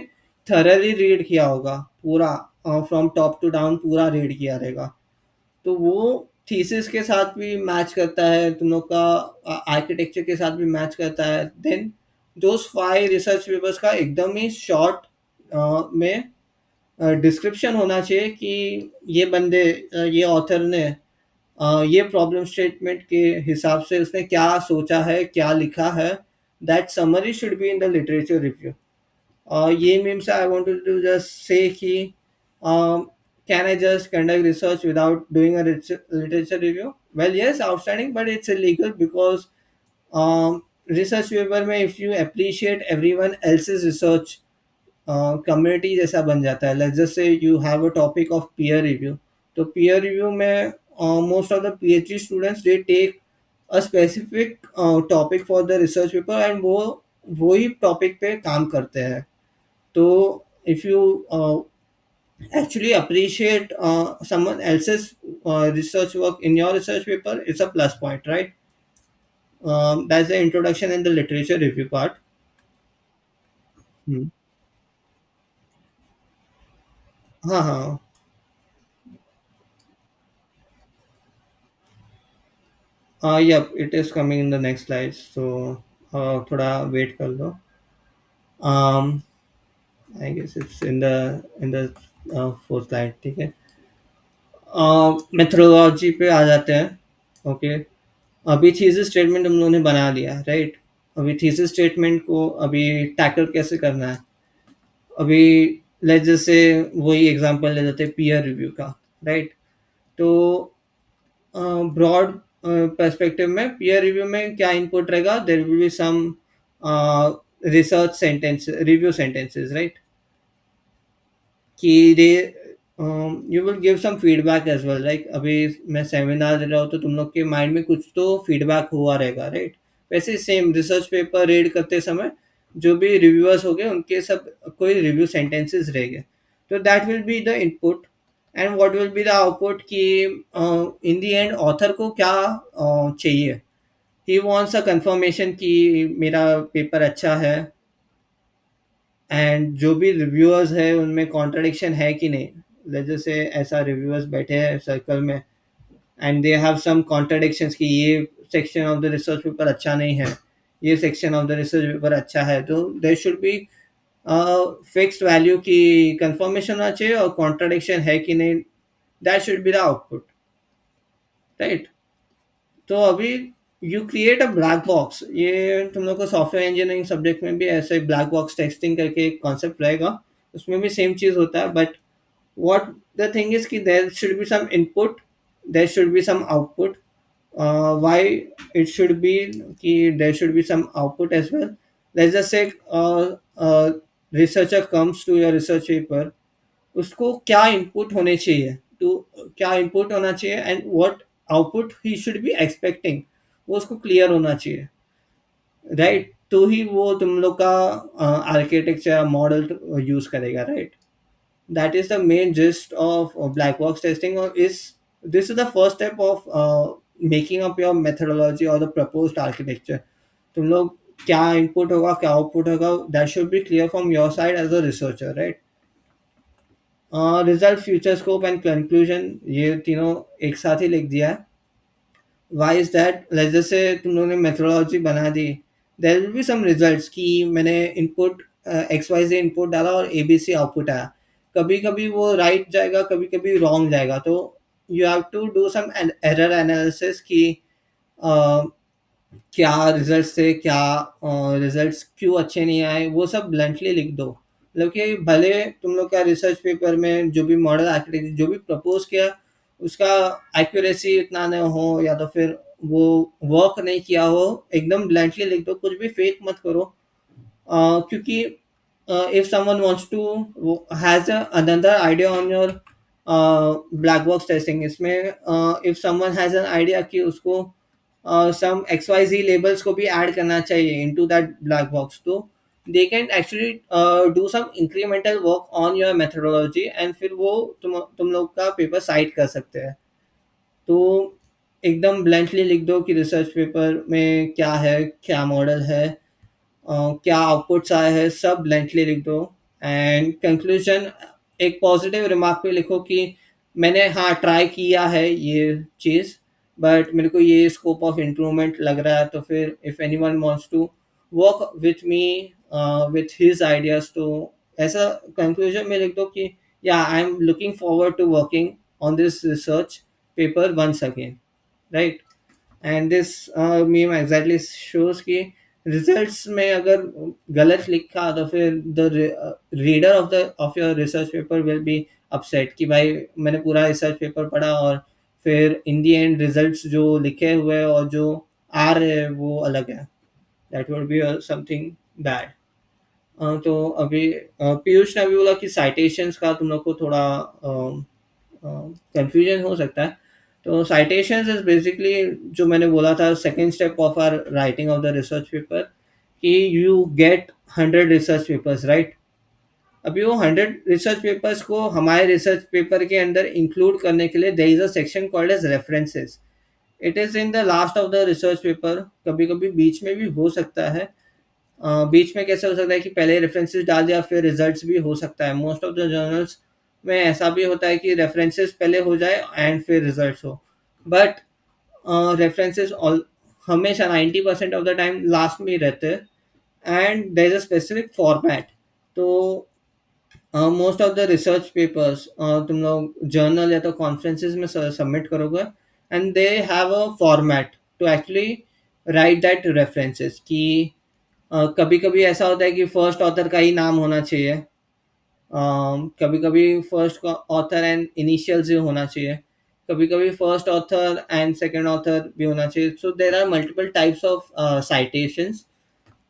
A: थरली रीड किया होगा, पूरा फ्रॉम टॉप टू डाउन पूरा रीड किया रहेगा. तो वो थीसिस के साथ भी मैच करता है, तुम लोग का आर्किटेक्चर के साथ भी मैच करता है. देन दोज 5 रिसर्च पेपर्स का एकदम ही शॉर्ट में डिस्क्रिप्शन होना चाहिए कि ये बंदे ये ऑथर ने ये प्रॉब्लम स्टेटमेंट के हिसाब से उसने क्या सोचा है, क्या लिखा है. That summary should be in the literature review. ये means I want to just say कि can I just conduct research without doing a literature review? Well, yes, outstanding, but it's illegal because research paper में if you appreciate everyone else's research, community जैसा बन जाता है. Let's just say you have a topic of peer review. तो peer review में most of the PhD students they take a specific topic for the research paper and वो ही topic पे काम करते हैं. तो if you actually appreciate someone else's research work in your research paper, it's a plus point, right? That's the introduction and the literature review part. Hmm. हाँ हाँ. Yep, it is coming in the next slides. So थोड़ा wait कर लो. um, I guess it's in the fourth slide. ठीक है. Methodology पे आ जाते हैं. Okay. अभी थीसिस स्टेटमेंट हम लोगों ने बना लिया, राइट. अभी थीसिस स्टेटमेंट को अभी टैकल कैसे करना है. अभी लेट्स जैसे वही एग्जांपल ले लेते हैं पीयर रिव्यू का, राइट. तो ब्रॉड पर्सपेक्टिव में पीयर रिव्यू में क्या इनपुट रहेगा, there will be some research sentence review sentences, right. कि they you will give some feedback as well. Like अभी मैं सेमिनार दे रहा हूँ तो तुम लोग के माइंड में कुछ तो फीडबैक हुआ रहेगा, राइट. वैसे सेम रिसर्च पेपर रीड करते समय जो भी रिव्यूअर्स हो गए उनके सब कोई रिव्यू सेंटेंसेस रहेंगे. तो that will be the input. And what will be the output कि इन द एंड ऑथर को क्या चाहिए. ही वांट्स अ कंफर्मेशन कि मेरा पेपर अच्छा है एंड जो भी रिव्यूअर्स है उनमें कॉन्ट्रडिक्शन है कि नहीं. जैसे ऐसा रिव्यूअर्स बैठे हैं सर्कल में and they have some contradictions कि ये section of the research paper अच्छा नहीं है, ये section of the research paper अच्छा है. तो there should be fixed value की कंफर्मेशन होना चाहिए और कॉन्ट्रडिक्शन है कि नहीं, that should be the output, right. तो अभी you create a black box. ये तुम लोग को सॉफ्टवेयर इंजीनियरिंग सब्जेक्ट में भी ऐसे ब्लैक बॉक्स टेस्टिंग करके एक कॉन्सेप्ट रहेगा, उसमें भी सेम चीज़ होता है. But what the thing is कि there should be some input, there should be some output. Why it should be कि there should be some output as well. Let's just say uh, researcher comes to your research paper, उसको क्या input होने चाहिए, तो क्या input होना चाहिए and what output he should be expecting, वो उसको clear होना चाहिए, राइट. तो ही वो तुम लोग का आर्किटेक्चर मॉडल यूज करेगा, right. That is the main gist of black box testing, or is this is the first step of making up your methodology or the proposed architecture. तुम लोग क्या इनपुट होगा क्या आउटपुट होगा, that should be clear from your side as a researcher, right? Result, future scope and conclusion, ये तीनों एक साथ ही लिख दिया है. Why is that? जैसे तुम लोगों ने मेथोडोलॉजी बना दी, there will be some results कि मैंने input X Y J input डाला और ए बी सी आउटपुट आया. कभी कभी वो राइट जाएगा, कभी कभी रॉन्ग जाएगा. तो you have to do some error analysis कि क्या रिजल्ट्स थे, क्या रिजल्ट्स क्यों अच्छे नहीं आए, वो सब ब्लंटली लिख दो. मतलब कि भले तुम लोग का रिसर्च पेपर में जो भी मॉडल आर्किटेक्चर जो भी प्रपोज किया उसका एक्यूरेसी इतना न हो, या तो फिर वो वर्क नहीं किया हो, एकदम ब्लंटली लिख दो, कुछ भी फेक मत करो. क्योंकि if someone wants to has another idea on your black box testing, इसमें if someone has an idea कि उसको some XYZ labels को भी ऐड करना चाहिए into that black box, तो they can actually do some incremental work on your methodology, and फिर वो तुम लोग का पेपर साइट कर सकते हैं. तो एकदम ब्लैंकली लिख दो कि रिसर्च पेपर में क्या है, क्या मॉडल है, क्या आउटपुट्स आए हैं, सब ब्लैंकली लिख दो. एंड कंक्लूजन, एक पॉजिटिव रिमार्क पे लिखो कि मैंने हाँ ट्राई किया है ये चीज़, बट मेरे को ये स्कोप ऑफ इम्प्रूवमेंट लग रहा है. तो फिर if anyone wants to work with me with his ideas, तो ऐसा कंक्लूजन में लिख दो कि या I am looking forward to working on this research paper once again, right? And this meme exactly shows कि रिजल्ट्स में अगर गलत लिखा तो फिर the reader of your research paper will be upset कि भाई मैंने पूरा रिसर्च पेपर पढ़ा और फिर इन दी एंड रिजल्ट्स जो लिखे हुए और जो आ रहे हैं वो अलग है. That would be something bad. तो अभी पीयूष ने अभी बोला कि साइटेशंस का तुम लोग को थोड़ा कंफ्यूजन हो सकता है. तो साइटेशंस इज बेसिकली जो मैंने बोला था second step of our writing of the research paper, कि you get 100 research papers, right? अभी वो 100 रिसर्च पेपर्स को हमारे रिसर्च पेपर के अंदर इंक्लूड करने के लिए there is a section called as references. It is in the last of the research paper. कभी कभी बीच में भी हो सकता है. बीच में कैसे हो सकता है कि पहले रेफरेंसेस डाल दिया फिर रिजल्ट्स भी हो सकता है. मोस्ट ऑफ द जर्नल्स में ऐसा भी होता है कि रेफरेंसेस पहले हो जाए एंड फिर रिजल्ट्स हो. बट रेफरेंसेस हमेशा 90% ऑफ द टाइम लास्ट में ही रहते हैं, and there is a specific format. तो most of the research papers तुम लोग जर्नल या तो कॉन्फ्रेंसेस में सबमिट करोगे, and they have a format to actually write that references. कि कभी कभी ऐसा होता है कि फर्स्ट ऑथर का ही नाम होना चाहिए, कभी कभी फर्स्ट ऑथर एंड इनिशियल्स भी होना चाहिए, कभी कभी first author and second author भी होना चाहिए. So there are multiple types of citations.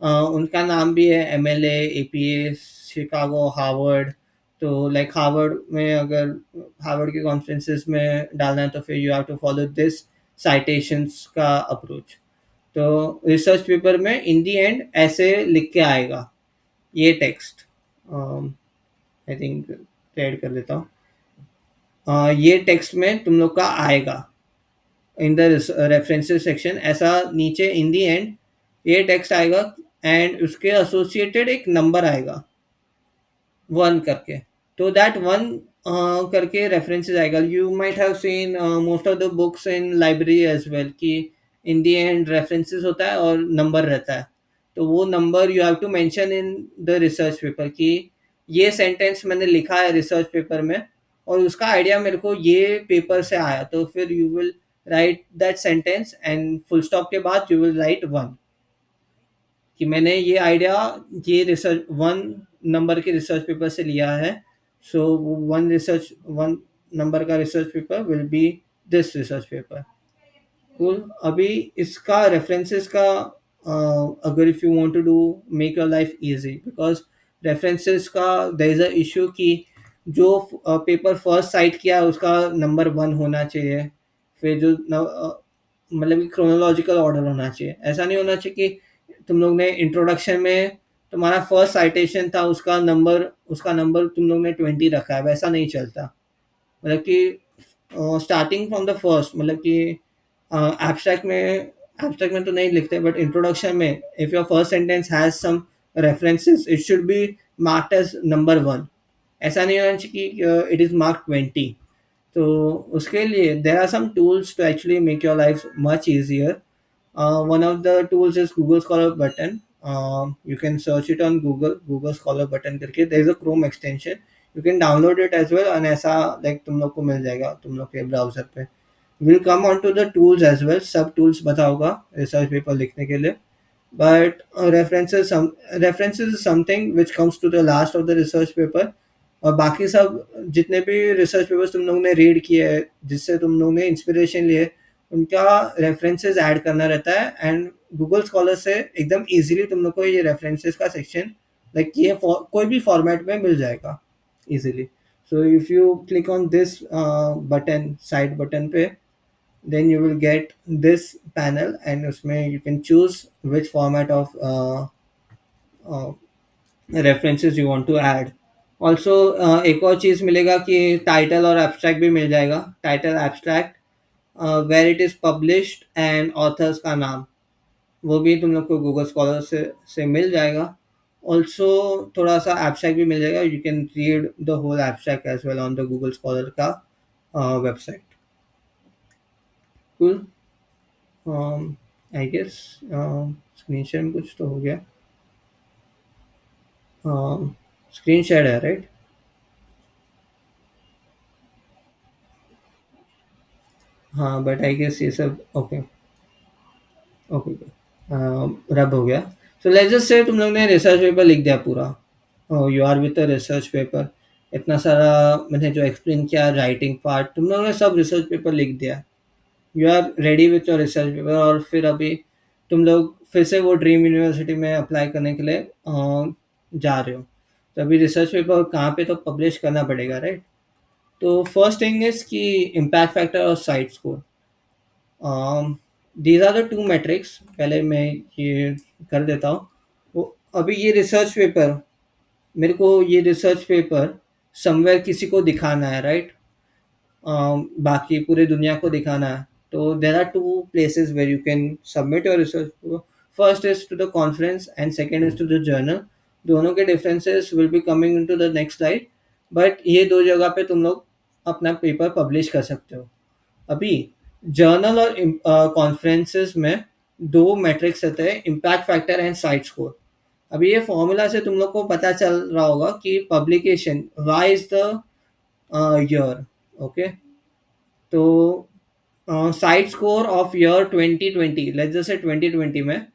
A: उनका नाम भी है MLA, APA, शिकागो, हार्वर्ड. तो लाइक हार्वर्ड में अगर हार्वर्ड के कॉन्फ्रेंसेस में डालना है तो फिर you have to follow this citations का अप्रोच. तो रिसर्च पेपर में इन दी एंड ऐसे लिख के आएगा ये टेक्स्ट. आई थिंक ऐड कर देता हूँ. ये टेक्स्ट में तुम लोग का आएगा इन द रेफरेंसेस सेक्शन, ऐसा नीचे इन दी एंड ये टेक्स्ट आएगा, एंड उसके एसोसिएटेड एक नंबर आएगा 1 करके. तो दैट 1 करके रेफरेंसेस आएगा. You might have seen most of the books in library as well कि इन दी एंड रेफरेंसेस होता है और नंबर रहता है. तो वो number you have to mention in the research paper कि ये सेंटेंस मैंने लिखा है रिसर्च पेपर में और उसका आइडिया मेरे को ये पेपर से आया. तो फिर you will write that sentence and full stop के बाद यू विल राइट 1 कि मैंने ये आइडिया ये रिसर्च 1 नंबर के रिसर्च पेपर से लिया है. सो 1 नंबर का research paper will be this research paper. Cool. अभी इसका रेफरेंसेस का अगर if you want to do make your life easy, because references का देयर इज अ इशू कि जो पेपर फर्स्ट साइट किया उसका नंबर 1 होना चाहिए. फिर जो मतलब कि क्रोनोलॉजिकल ऑर्डर होना चाहिए. ऐसा नहीं होना चाहिए कि तुम लोग ने इंट्रोडक्शन में तुम्हारा फर्स्ट साइटेशन था, उसका नंबर तुम लोग ने 20 रखा है, वैसा नहीं चलता। मतलब कि स्टार्टिंग फ्रॉम द फर्स्ट, मतलब कि एब्स्ट्रैक्ट में तो नहीं लिखते, बट इंट्रोडक्शन में if your first sentence has some references, it should be marked as number 1। ऐसा नहीं होना चाहिए कि इट इज मार्क 20। तो उसके लिए there are some tools to actually make your life much easier. One of the tools is Google Scholar button. You can search it on Google Scholar button करके. There is a Chrome extension. You can download it as well, and ऐसा like तुम लोग को मिल जाएगा तुम लोग के browser पे. We'll come on to the tools as well. सब tools बताऊंगा रिसर्च पेपर लिखने के लिए. But references is something which comes to the last of the research paper. और बाकी सब जितने भी रिसर्च पेपर्स तुम लोगों ने रीड किए हैं, जिससे तुम लोगों ने इंस्पिरेशन लिए, उनका रेफरेंसेस ऐड करना रहता है. एंड गूगल स्कॉलर से एकदम इजीली तुम लोग को ये रेफरेंसेस का सेक्शन, लाइक ये कोई भी फॉर्मेट में मिल जाएगा easily. So if you click on this button, side button पे, then you will get this panel, and उसमें you can choose which format of uh, references you want to add. Also एक और चीज़ मिलेगा कि title और abstract भी मिल जाएगा. Title, abstract, where it is published and authors का नाम, वो भी तुम लोग को गूगल स्कॉलर से मिल जाएगा. ऑल्सो थोड़ा सा एब्स्ट्रैक्ट भी मिल जाएगा. You can read the whole abstract as well on the Google Scholar का website. Cool. I guess screen share में कुछ तो हो गया. स्क्रीन शेयर है, राइट? हाँ, बट आई गेस ये सब ओके. ओके. रब हो गया. सो लेट्स जस्ट से तुम लोग ने रिसर्च पेपर लिख दिया पूरा. You are with a research paper. इतना सारा मैंने जो एक्सप्लेन किया, राइटिंग पार्ट, तुम लोगों ने सब रिसर्च पेपर लिख दिया. You are ready with your research paper. और फिर अभी तुम लोग फिर से वो ड्रीम यूनिवर्सिटी में अप्लाई करने के लिए जा रहे हो. तो अभी रिसर्च पेपर कहाँ पे तो पब्लिश करना पड़ेगा, राइट? तो फर्स्ट थिंग इज कि इम्पैक्ट फैक्टर और cite score. These are the two metrics. पहले मैं ये कर देता हूँ. अभी ये रिसर्च पेपर, मेरे को ये रिसर्च पेपर समवेयर किसी को दिखाना है, राइट? बाकी पूरे दुनिया को दिखाना है. तो there are two places where you can submit your research paper. First is to the conference and second is to the journal. दोनों के differences will be coming in to the next slide. But ये दो जगह पे तुम लोग अपना paper publish कर सकते हो. अभी जर्नल और कॉन्फ्रेंसेस में दो मैट्रिक्स रहते हैं, impact factor and site score. अभी ये फॉर्मूला से तुम लोग को पता चल रहा होगा कि publication why is the year. Okay. तो cite score of year 2020, let's just say 2020 में,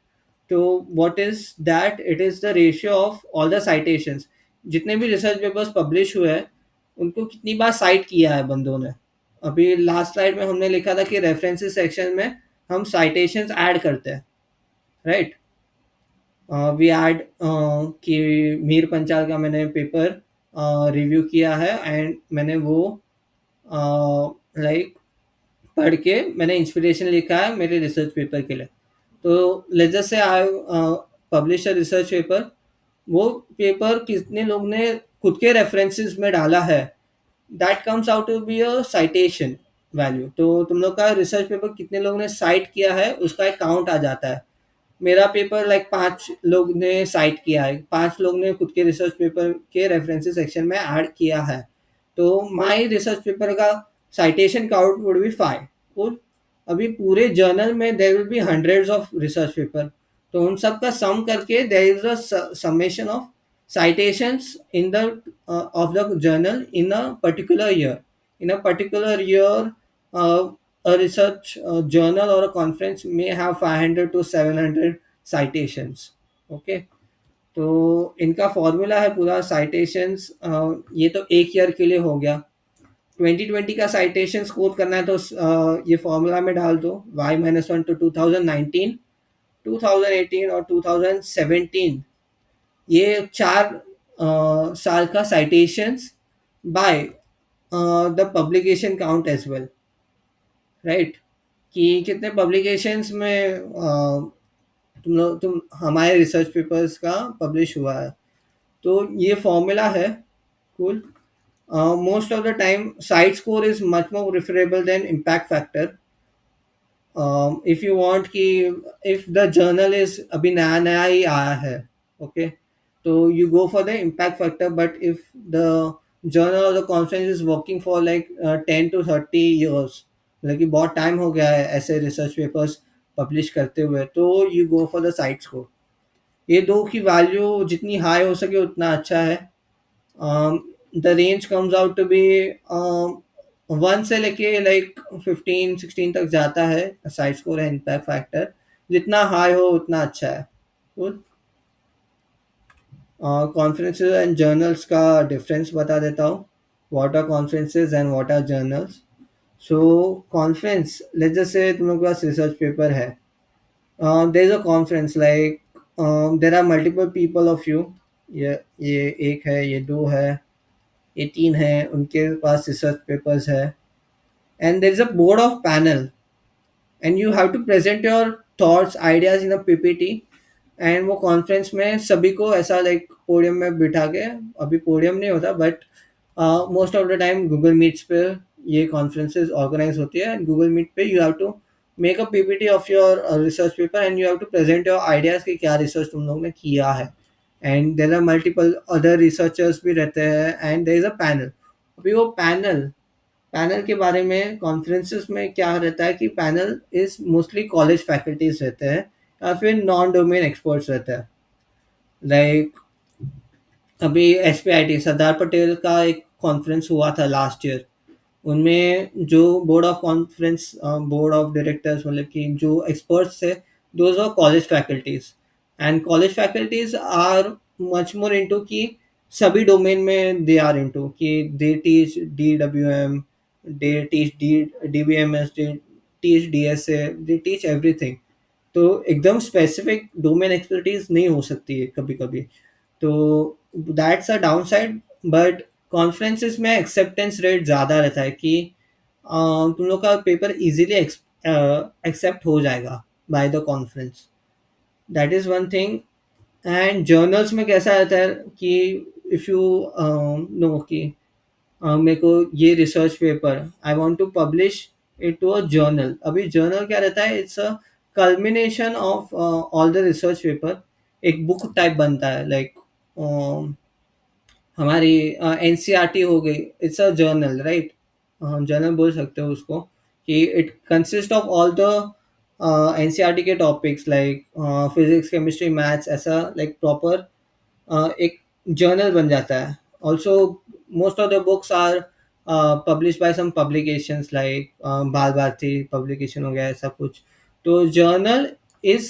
A: तो what is that? It is the ratio of all the citations. जितने भी रिसर्च पेपर्स पब्लिश हुए हैं, उनको कितनी बार साइट किया है बंदों ने. अभी लास्ट स्लाइड में हमने लिखा था कि रेफरेंसेस सेक्शन में हम साइटेशंस ऐड करते हैं, राइट? वी ऐड कि मीर पंचाल का मैंने पेपर रिव्यू किया है, एंड मैंने वो लाइक पढ़ के मैंने इंस्पिरेशन लिखा है मेरे रिसर्च पेपर के लिए. तो let's just say I publish a research paper. वो पेपर कितने लोग ने खुद के रेफरेंसेस में डाला है, that comes out to be a citation value. तो तुम लोग का रिसर्च पेपर कितने लोगों ने साइट किया है उसका एक काउंट आ जाता है. मेरा पेपर लाइक 5 लोग ने साइट किया है, 5 लोग ने खुद के रिसर्च पेपर के रेफरेंसेस सेक्शन में ऐड किया है. तो माय रिसर्च पेपर का साइटेशन काउंट वुड बी 5. और अभी पूरे जर्नल में there will be hundreds of research paper. तो उन सब का सम करके there is a summation of citations in the of the journal in a particular year. In a particular year, uh, a research journal or a conference may have 500 to 700 citations. Okay. तो इनका formula है पूरा citations. ये तो एक year के लिए हो गया. 2020 का साइटेशन स्कोर करना है तो ये फॉर्मूला में डाल दो. y-1 to 2019, 2018 और 2017, ये 4 साल का citations by the publication count as well, right? कि कितने पब्लिकेशंस में तुम हमारे रिसर्च पेपर्स का पब्लिश हुआ है। तो ये फॉर्मूला है। Cool. Most of the time site score is much more preferable than impact factor। if you want कि if the journal is अभी नया नया ही आया है, okay, तो you go for the impact factor। but if the journal or the conference is working for like 10 to 30 years, मतलब कि बहुत टाइम हो गया है ऐसे रिसर्च पेपर्स पब्लिश करते हुए, तो you go for the site score। ये दो की वैल्यू जितनी हाई हो सके उतना अच्छा है। The range comes out to be 1 से लेके लाइक 15-16 तक जाता है cite score and impact factor. जितना हाई हो उतना अच्छा है। गुड। कॉन्फ्रेंसेज एंड जर्नल्स का डिफरेंस बता देता हूँ। What are conferences and what are journals. So conference, let's just say तुम लोग के पास रिसर्च पेपर है। There is a conference like there are multiple people of you. ये एक है, ये दो है, ये तीन है, उनके पास रिसर्च पेपर्स है। And there is a board of panel and you have to present your thoughts ideas in a PPT. And वो कॉन्फ्रेंस में सभी को ऐसा लाइक पोडियम में बिठा के, अभी पोडियम नहीं होता but most of the time Google meets पे ये कॉन्फ्रेंसेज ऑर्गेनाइज होती है। एंड गूगल मीट पे you have to make a PPT of your research paper and you have to present your ideas कि क्या रिसर्च तुम लोग ने किया है। And there are multiple other researchers भी रहते हैं and there is a panel. अभी वो पैनल पैनल के बारे में कॉन्फ्रेंसेस में क्या रहता है कि panel is mostly college faculties रहते हैं या फिर नॉन डोमेन एक्सपर्ट्स रहते हैं। लाइक अभी S P I T Sardar Patel का एक कॉन्फ्रेंस हुआ था लास्ट ईयर। उनमें जो board of conference board of directors मतलब कि जो एक्सपर्ट्स थे, those are college faculties. And college faculties are much more into कि सभी डोमेन में दे आर इनटू कि they teach D W M, they teach D B M S, they teach D S A, they teach everything. तो एकदम specific domain expertise नहीं हो सकती है कभी कभी। तो that's a down side. But conferences में एक्सेप्टेंस रेट ज़्यादा रहता है कि तुम लोग का पेपर इजीली एक्सेप्ट हो जाएगा by the conference. That is one thing. And journals में कैसा रहता है कि इफ़ यू नो कि मेरे को ये research paper I want to publish it to a journal. अभी जर्नल क्या रहता है, it's a culmination of all the research paper. एक बुक टाइप बनता है लाइक हमारी एन सी आर टी हो गई, it's a journal right. Journal बोल सकते हो उसको कि it consist of all the N C R T के topics like physics chemistry maths, ऐसा लाइक प्रॉपर एक जर्नल बन जाता है। Also most of the books are publish by some publications like Bal Bharati publication हो गया ऐसा कुछ। तो journal is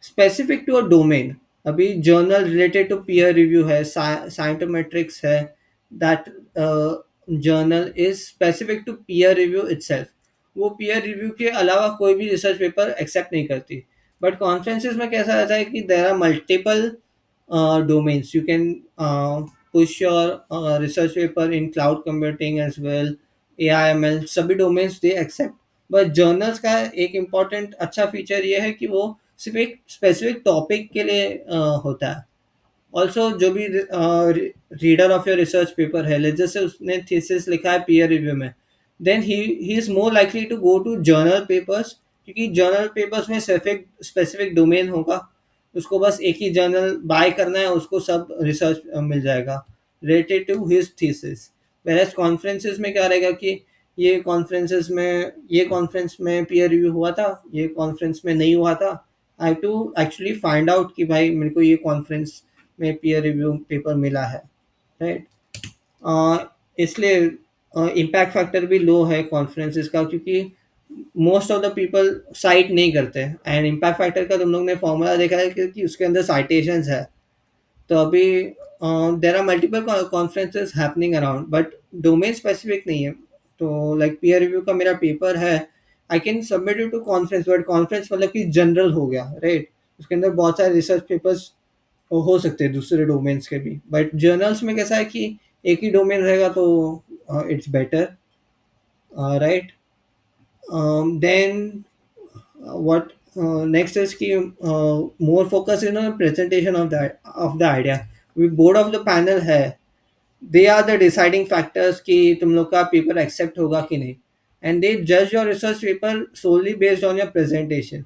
A: specific to a domain. अभी journal related to peer review है, साइंटोमेट्रिक्स है, that journal is specific to peer review itself. वो peer review के अलावा कोई भी रिसर्च पेपर एक्सेप्ट नहीं करती। बट कॉन्फ्रेंसेस में कैसा रहता है कि there are multiple domains. You can push your research paper in cloud computing as well, AIML, सभी domains they accept। But journals का एक इम्पॉर्टेंट अच्छा फीचर ये है कि वो सिर्फ एक स्पेसिफिक टॉपिक के लिए होता है। ऑल्सो जो भी reader of your research paper है, जैसे उसने थीसिस लिखा है पीयर रिव्यू में, then he is more likely to go to journal papers, क्योंकि जर्नल पेपर्स में स्पेसिफिक स्पेसिफिक डोमेन होगा। उसको बस एक ही जर्नल बाय करना है, उसको सब रिसर्च मिल जाएगा related to his thesis. Whereas conferences में क्या रहेगा कि ये कॉन्फ्रेंस में पीयर रिव्यू हुआ था, ये कॉन्फ्रेंस में नहीं हुआ था। I have to actually find out कि भाई मेरे को ये कॉन्फ्रेंस में पीयर रिव्यू पेपर मिला है, राइट। इसलिए इम्पैक्ट फैक्टर भी लो है कॉन्फ्रेंसेस का, क्योंकि most of the people site नहीं करते। एंड इम्पैक्ट फैक्टर का तुम लोग ने फॉर्मूला देखा है कि उसके अंदर साइटेशंस है। तो अभी there are multiple conferences happening around but domain specific नहीं है। तो लाइक पीयर रिव्यू का मेरा पेपर है, I can submit it to conference, but conference मतलब कि जनरल हो गया, राइट। उसके अंदर बहुत सारे रिसर्च पेपर्स हो सकते हैं दूसरे डोमेन्स के भी। बट जर्नल्स में कैसा है कि एक ही डोमेन रहेगा तो it's better, right. Then what Next is कि more focus in on presentation of the idea. We board of the panel है, they are the deciding factors कि तुम लोग का पेपर एक्सेप्ट होगा कि नहीं, and they judge your research paper solely based on your presentation.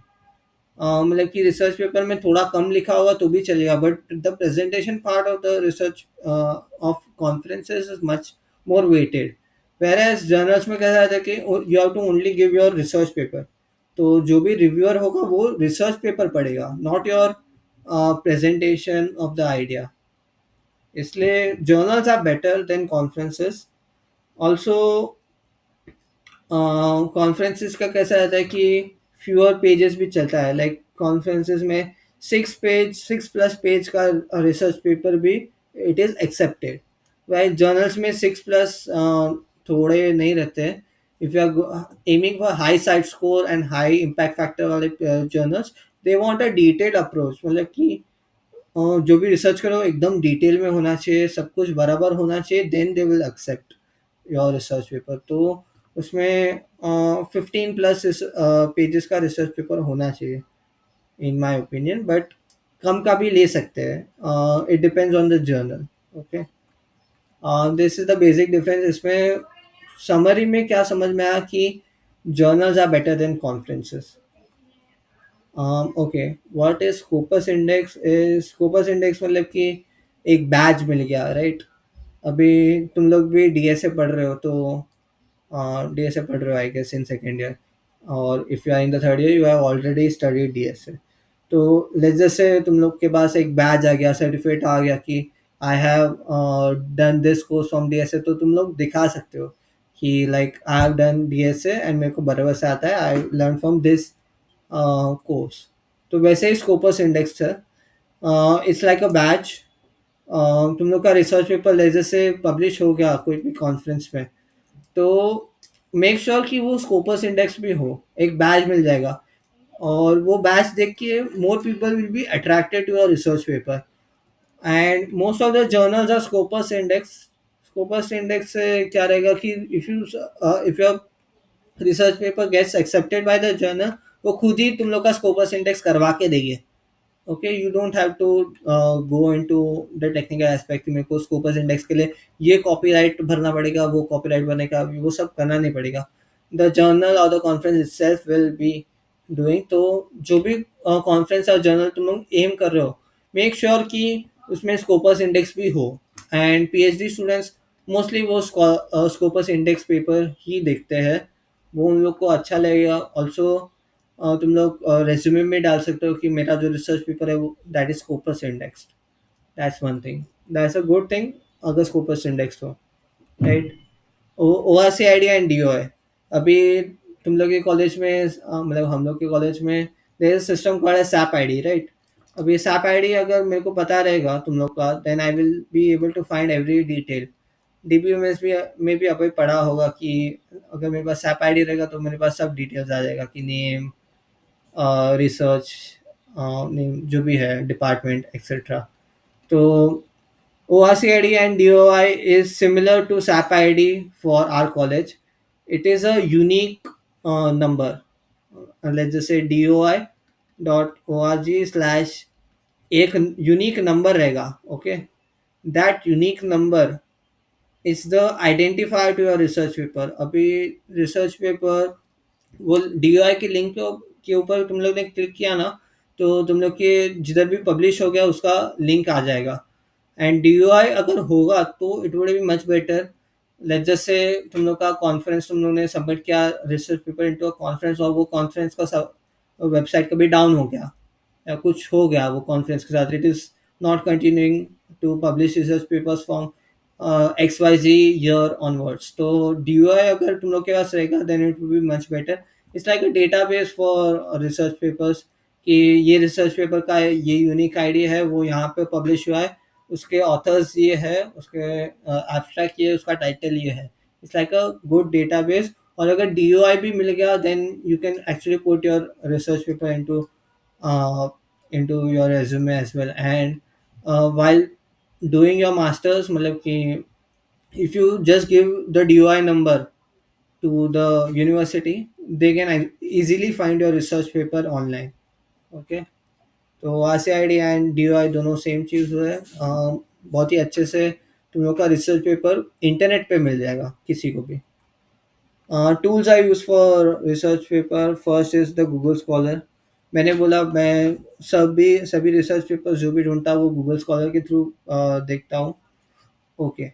A: मतलब कि रिसर्च पेपर में थोड़ा कम लिखा होगा तो भी चलेगा, but the presentation part of the research of conferences is much more weighted. Whereas journals में कहा जाता है कि you have to only give your research paper. तो जो भी रिव्यूअर होगा वो रिसर्च पेपर पढ़ेगा, not your presentation of the idea. इसलिए journals are better than conferences. Also conferences का कैसा रहता है कि फ्यूअर पेजेस भी चलता है, लाइक कॉन्फ्रेंसेस में 6 प्लस पेज का रिसर्च पेपर भी it is accepted. While journals में 6 प्लस थोड़े नहीं रहते. If you are aiming for high side score and high impact factor वाले journals, they want a detailed approach. मतलब कि जो भी रिसर्च करो एकदम डिटेल में होना चाहिए, सब कुछ बराबर होना चाहिए, then they will accept your research paper. तो उसमें 15 प्लस पेजेस का रिसर्च पेपर होना चाहिए इन माय ओपिनियन, बट कम का भी ले सकते हैं. It depends on the journal. Okay, this is the basic difference. इसमें समरी में क्या समझ में आया कि journals are better than conferences. Okay, what is Scopus index? Is Scopus index मतलब कि एक बैच मिल गया, राइट? अभी तुम लोग भी डीएसए पढ़ रहे हो, तो डीएसए पढ़ रहे हो I guess in second year, और if you are in the third year you have already studied DSA. तो लेट्स जैसे तुम लोग के पास एक बैच आ गया, सर्टिफिकेट आ गया कि I have done this course from DSA, तो तुम लोग दिखा सकते हो कि like I have done DSA and मेरे को बराबर से आता है, I learn from this course. तो वैसे ही स्कोपस इंडेक्स है. It's like a batch. तुम लोग का रिसर्च पेपर जैसे से पब्लिश हो गया कोई भी कॉन्फ्रेंस में, तो मेक श्योर कि वो स्कोपस इंडेक्स भी हो, एक बैच मिल जाएगा, और वो बैच देख के more people will be attracted to your research paper. And most of the journals are Scopus index. Scopus index से क्या रहेगा कि if your research paper gets accepted by the journal, वो खुद ही तुम लोग का स्कोपस इंडेक्स करवा के देंगे. Okay, you don't have to go into the technical aspect. मेरे को स्कोपस इंडेक्स के लिए ये कॉपीराइट भरना पड़ेगा, वो कॉपीराइट भरने का, वो सब करना नहीं पड़ेगा. द जर्नल और the conference itself will be doing. तो जो भी कॉन्फ्रेंस और जर्नल तुम लोग एम कर रहे हो, मेक श्योर कि उसमें स्कोपस इंडेक्स भी हो. एंड पीएचडी स्टूडेंट्स मोस्टली वो स्कोपस इंडेक्स पेपर ही देखते हैं, वो उन लोग को अच्छा लगेगा. ऑल्सो तुम लोग रेज्यूमे में डाल सकते हो कि मेरा जो रिसर्च पेपर है वो that is Scopus index. That's one thing, that's a good thing अगर स्कोपस इंडेक्स हो, right? O R C I D and D O है. अभी तुम लोग के कॉलेज में मतलब हम लोग के कॉलेज में there is system called as SAP I D, right? अभी सैप आई डी अगर मेरे को पता रहेगा तुम लोग का, then I will be able to find every detail. DBMS भी में भी अभी पढ़ा होगा कि अगर मेरे पास सैप आई डी रहेगा तो मेरे पास सब डिटेल्स आ जाएगा कि नेम, रिसर्च जो भी है डिपार्टमेंट एक्सेट्रा. तो ORCID and DOI is similar to SAP ID for our college. It is a unique number. Let's just say DOI.org/ एक यूनिक नंबर रहेगा. Okay, that unique number is the identifier to your research paper. अभी research paper वो DOI की link के ऊपर तुम लोग ने क्लिक किया ना, तो तुम लोग के जिधर भी पब्लिश हो गया उसका लिंक आ जाएगा. एंड DOI अगर होगा तो it would be much better. Let's just say तुम लोग का कॉन्फ्रेंस, तुम लोग ने सबमिट किया research paper into a conference, और वो कॉन्फ्रेंस का वेबसाइट कभी डाउन हो गया या कुछ हो गया वो कॉन्फ्रेंस के साथ, it is not continuing to publish research papers from XYZ year onwards. तो DOI अगर तुम लोग के पास रहेगा then it will be much better. It's like a database for research papers कि ये रिसर्च पेपर का ये यूनिक आईडी है, वो यहाँ पे पब्लिश हुआ है, उसके ऑथर्स ये है, उसके एब्स्ट्रैक्ट ये, उसका टाइटल ये है. It's like a good database. और अगर DOI भी मिल गया then you can actually put your research paper into your resume as well. And while doing your masters, मतलब कि if you just give the DOI number to the university, they can easily find your research paper online. Okay, तो आरसीआईडी and DOI दोनों same चीज़ है। बहुत ही अच्छे से तुम लोग का रिसर्च पेपर इंटरनेट पे मिल जाएगा किसी को भी। Tools I use for research paper, first is the Google scholar. मैंने बोला मैं सभी रिसर्च पेपर जो भी ढूँढता हूँ वो गूगल स्कॉलर के थ्रू देखता हूँ। Okay,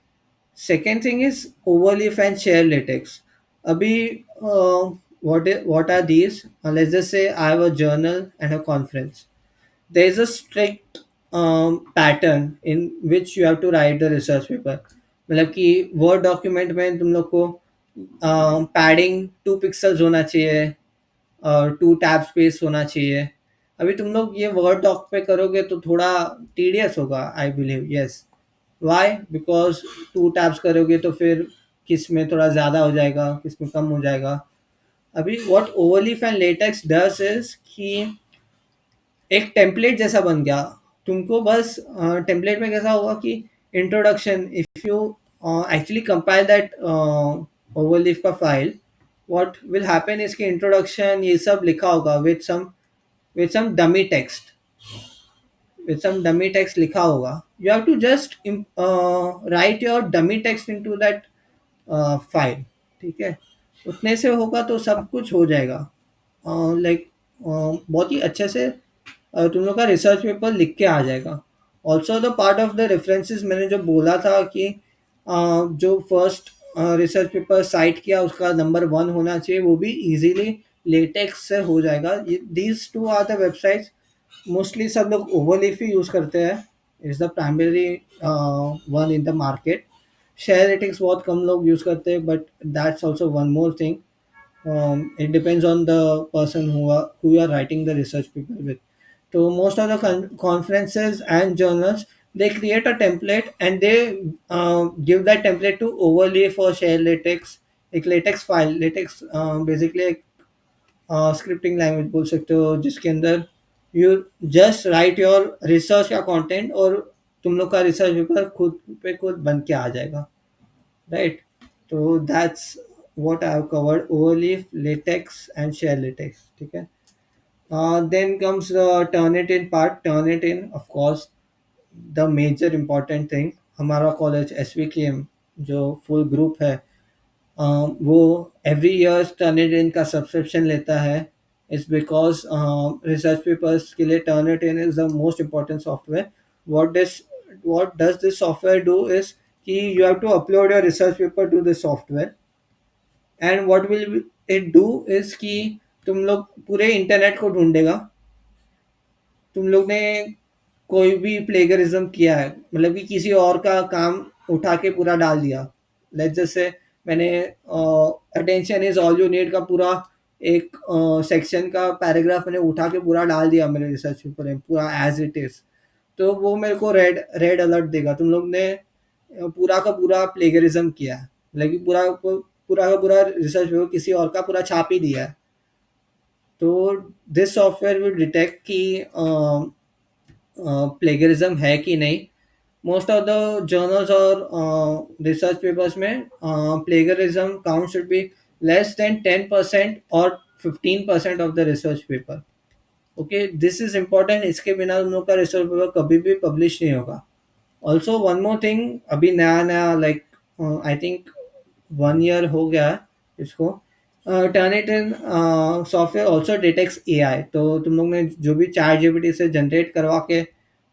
A: second thing is Overleaf and share LaTeX. अभी what are these? Let's just say I have a journal and a conference. There is a strict pattern in which you have to write the research paper। मतलब कि word document में तुम लोग को padding 2 pixels होना चाहिए और 2 tab space होना चाहिए। अभी तुम लोग ये वर्ड डॉक पे करोगे तो थोड़ा टीडियस होगा, I believe. Yes, why? Because 2 tabs करोगे तो फिर किस में थोड़ा ज़्यादा हो जाएगा, किस में कम हो जाएगा। अभी what Overleaf and LaTeX does is कि एक टेम्पलेट जैसा बन गया। तुमको बस टेम्पलेट में कैसा होगा कि introduction, if you actually compile that Overleaf का फाइल, व्हाट विल हैपन इसके इंट्रोडक्शन ये सब लिखा होगा विद सम डमी टेक्स्ट लिखा होगा। You have to just write your dummy text into that file. ठीक है, उतने से होगा तो सब कुछ हो जाएगा। लाइक बहुत ही अच्छे से तुम लोग का रिसर्च पेपर लिख के आ जाएगा। Also the part of the references मैंने जो बोला था कि जो फर्स्ट रिसर्च पेपर साइट किया उसका नंबर 1 होना चाहिए, वो भी इजीली लेटेक्स से हो जाएगा। These two are the websites mostly सब लोग ओवरलीफ ही यूज़ करते हैं। Is the primary one in the market. Share ratings बहुत कम लोग यूज़ करते हैं, but that's also one more thing. It depends on the person who you are writing the research paper with. So most of the conferences and journals, they create a template and they give that template to overlay for share latex। एक latex file, latex basically एक scripting language बोल सकते हो जिसके अंदर you just write your research का content और तुम लोग का रिसर्च पेपर खुद पे खुद बन के आ जाएगा, राइट? तो that's what I have covered: overleaf, latex, and share latex. ठीक है। Then comes the Turnitin part। Turnitin, of course, the major important thing। हमारा कॉलेज SVKM जो फुल ग्रुप है, वो एवरी ईयर टर्निटिन का सब्सक्रिप्शन लेता है। इट्स बिकॉज रिसर्च पेपर्स के लिए Turnitin is the most important software. what does this software do is कि you have to upload your research paper to this software, and what will it do is कि तुम लोग पूरे internet को ढूंढेगा। तुम लोग ने कोई भी प्लेगरिज्म किया है, मतलब कि किसी और का काम उठा के पूरा डाल दिया। लेट्स जस्ट से मैंने attention is all you need का पूरा एक सेक्शन का पैराग्राफ मैंने उठा के पूरा डाल दिया मेरे रिसर्च पेपर में पूरा एज इट इज, तो वो मेरे को रेड रेड अलर्ट देगा। तुम लोग ने पूरा का पूरा प्लेगरिज्म किया है, मतलब कि पूरा का पूरा रिसर्च पेपर किसी और का पूरा छाप ही दिया है। तो दिस सॉफ्टवेयर विल डिटेक्ट कि प्लेगरिज्म है कि नहीं। मोस्ट ऑफ द जर्नल्स और रिसर्च पेपर्स में plagiarism count should be less then 10% और 15% of the research paper. Okay, this is important. इसके बिना उन लोग का रिसर्च पेपर कभी भी पब्लिश नहीं होगा। ऑल्सो वन मोर थिंग, अभी नया नया लाइक आई थिंक 1 ईयर हो गया है इसको। Turnitin software also detects AI. तो तुम लोग ने जो भी चैट जीपीटी से जनरेट करवा के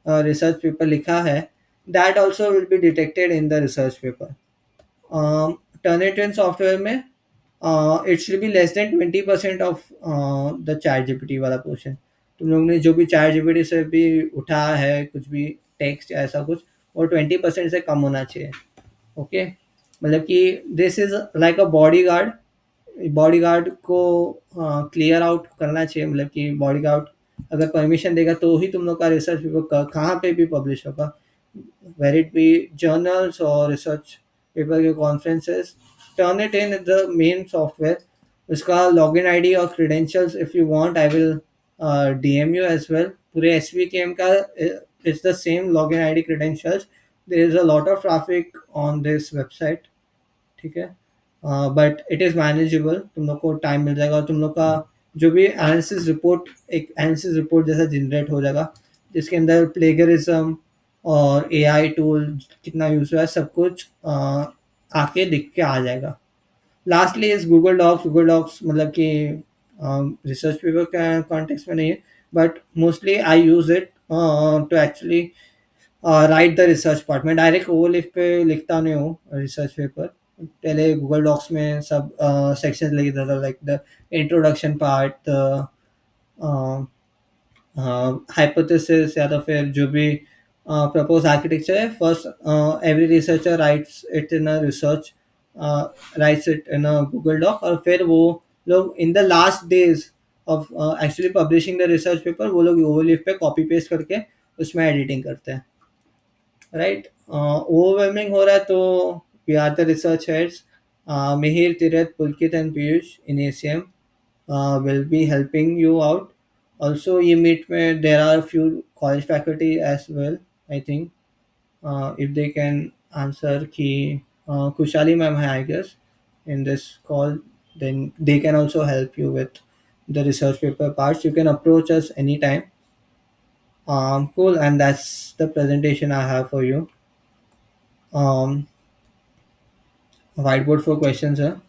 A: रिसर्च पेपर लिखा है, that also will be detected in the research paper. Turnitin software में it should be less than 20% of the ChatGPT वाला पोर्शन। तुम लोग ने जो भी चैट जीपीटी से भी उठाया है कुछ भी टेक्स्ट या ऐसा कुछ, वो 20% से कम होना चाहिए। ओके, मतलब कि this is like a body guard. Body guard को क्लियर आउट करना चाहिए, मतलब कि बॉडी गार्ड अगर परमिशन देगा तो ही तुम लोग का रिसर्च पेपर कहाँ पे भी पब्लिश होगा, वेर इट बी जर्नल्स और रिसर्च पेपर के conferences. Turnitin is the main software. उसका लॉगिन आईडी और credentials if you want I will DM you as well. पूरे एसवीकेएम का it's the same login ID credentials. There is a lot of traffic on this website. ठीक है, but it is manageable, तुम लोग को time मिल जाएगा और तुम लोग का जो भी एनालिसिस रिपोर्ट, एक एनालिसिस रिपोर्ट जैसा जनरेट हो जाएगा, जिसके अंदर प्लेगरिज्म और एआई टूल कितना यूज़ हुआ है सब कुछ आके दिख के आ जाएगा। Lastly is Google Docs. Google Docs मतलब कि रिसर्च पेपर का कॉन्टेक्स्ट में नहीं है, but mostly I use it to actually write the research part. मैं डायरेक्ट वो लिख पे लिखता नहीं हूँ रिसर्च पेपर। पहले गूगल डॉक्स में सब सेक्शंस लिखता था, like the introduction part, the hypothesis, या तो फिर जो भी प्रपोज आर्किटेक्चर है, first every researcher writes it in a research, rights it in a Google Doc, और फिर वो लोग in the last days of actually publishing the research paper वो लोग वो लिख पे कॉपी पेस्ट करके उसमें एडिटिंग करते हैं, राइट। ओवरवेलमिंग हो रहा है तो we are the research heads, Mihir, Tirath, Pulkit and Piyush in ACM will be helping you out. Also, you meet where there are few college faculty as well. I think if they can answer ki Kushali ma'am hai, I guess, in this call, then they can also help you with the research paper parts. You can approach us anytime. Cool, and that's the presentation I have for you. Um, Whiteboard for questions, sir.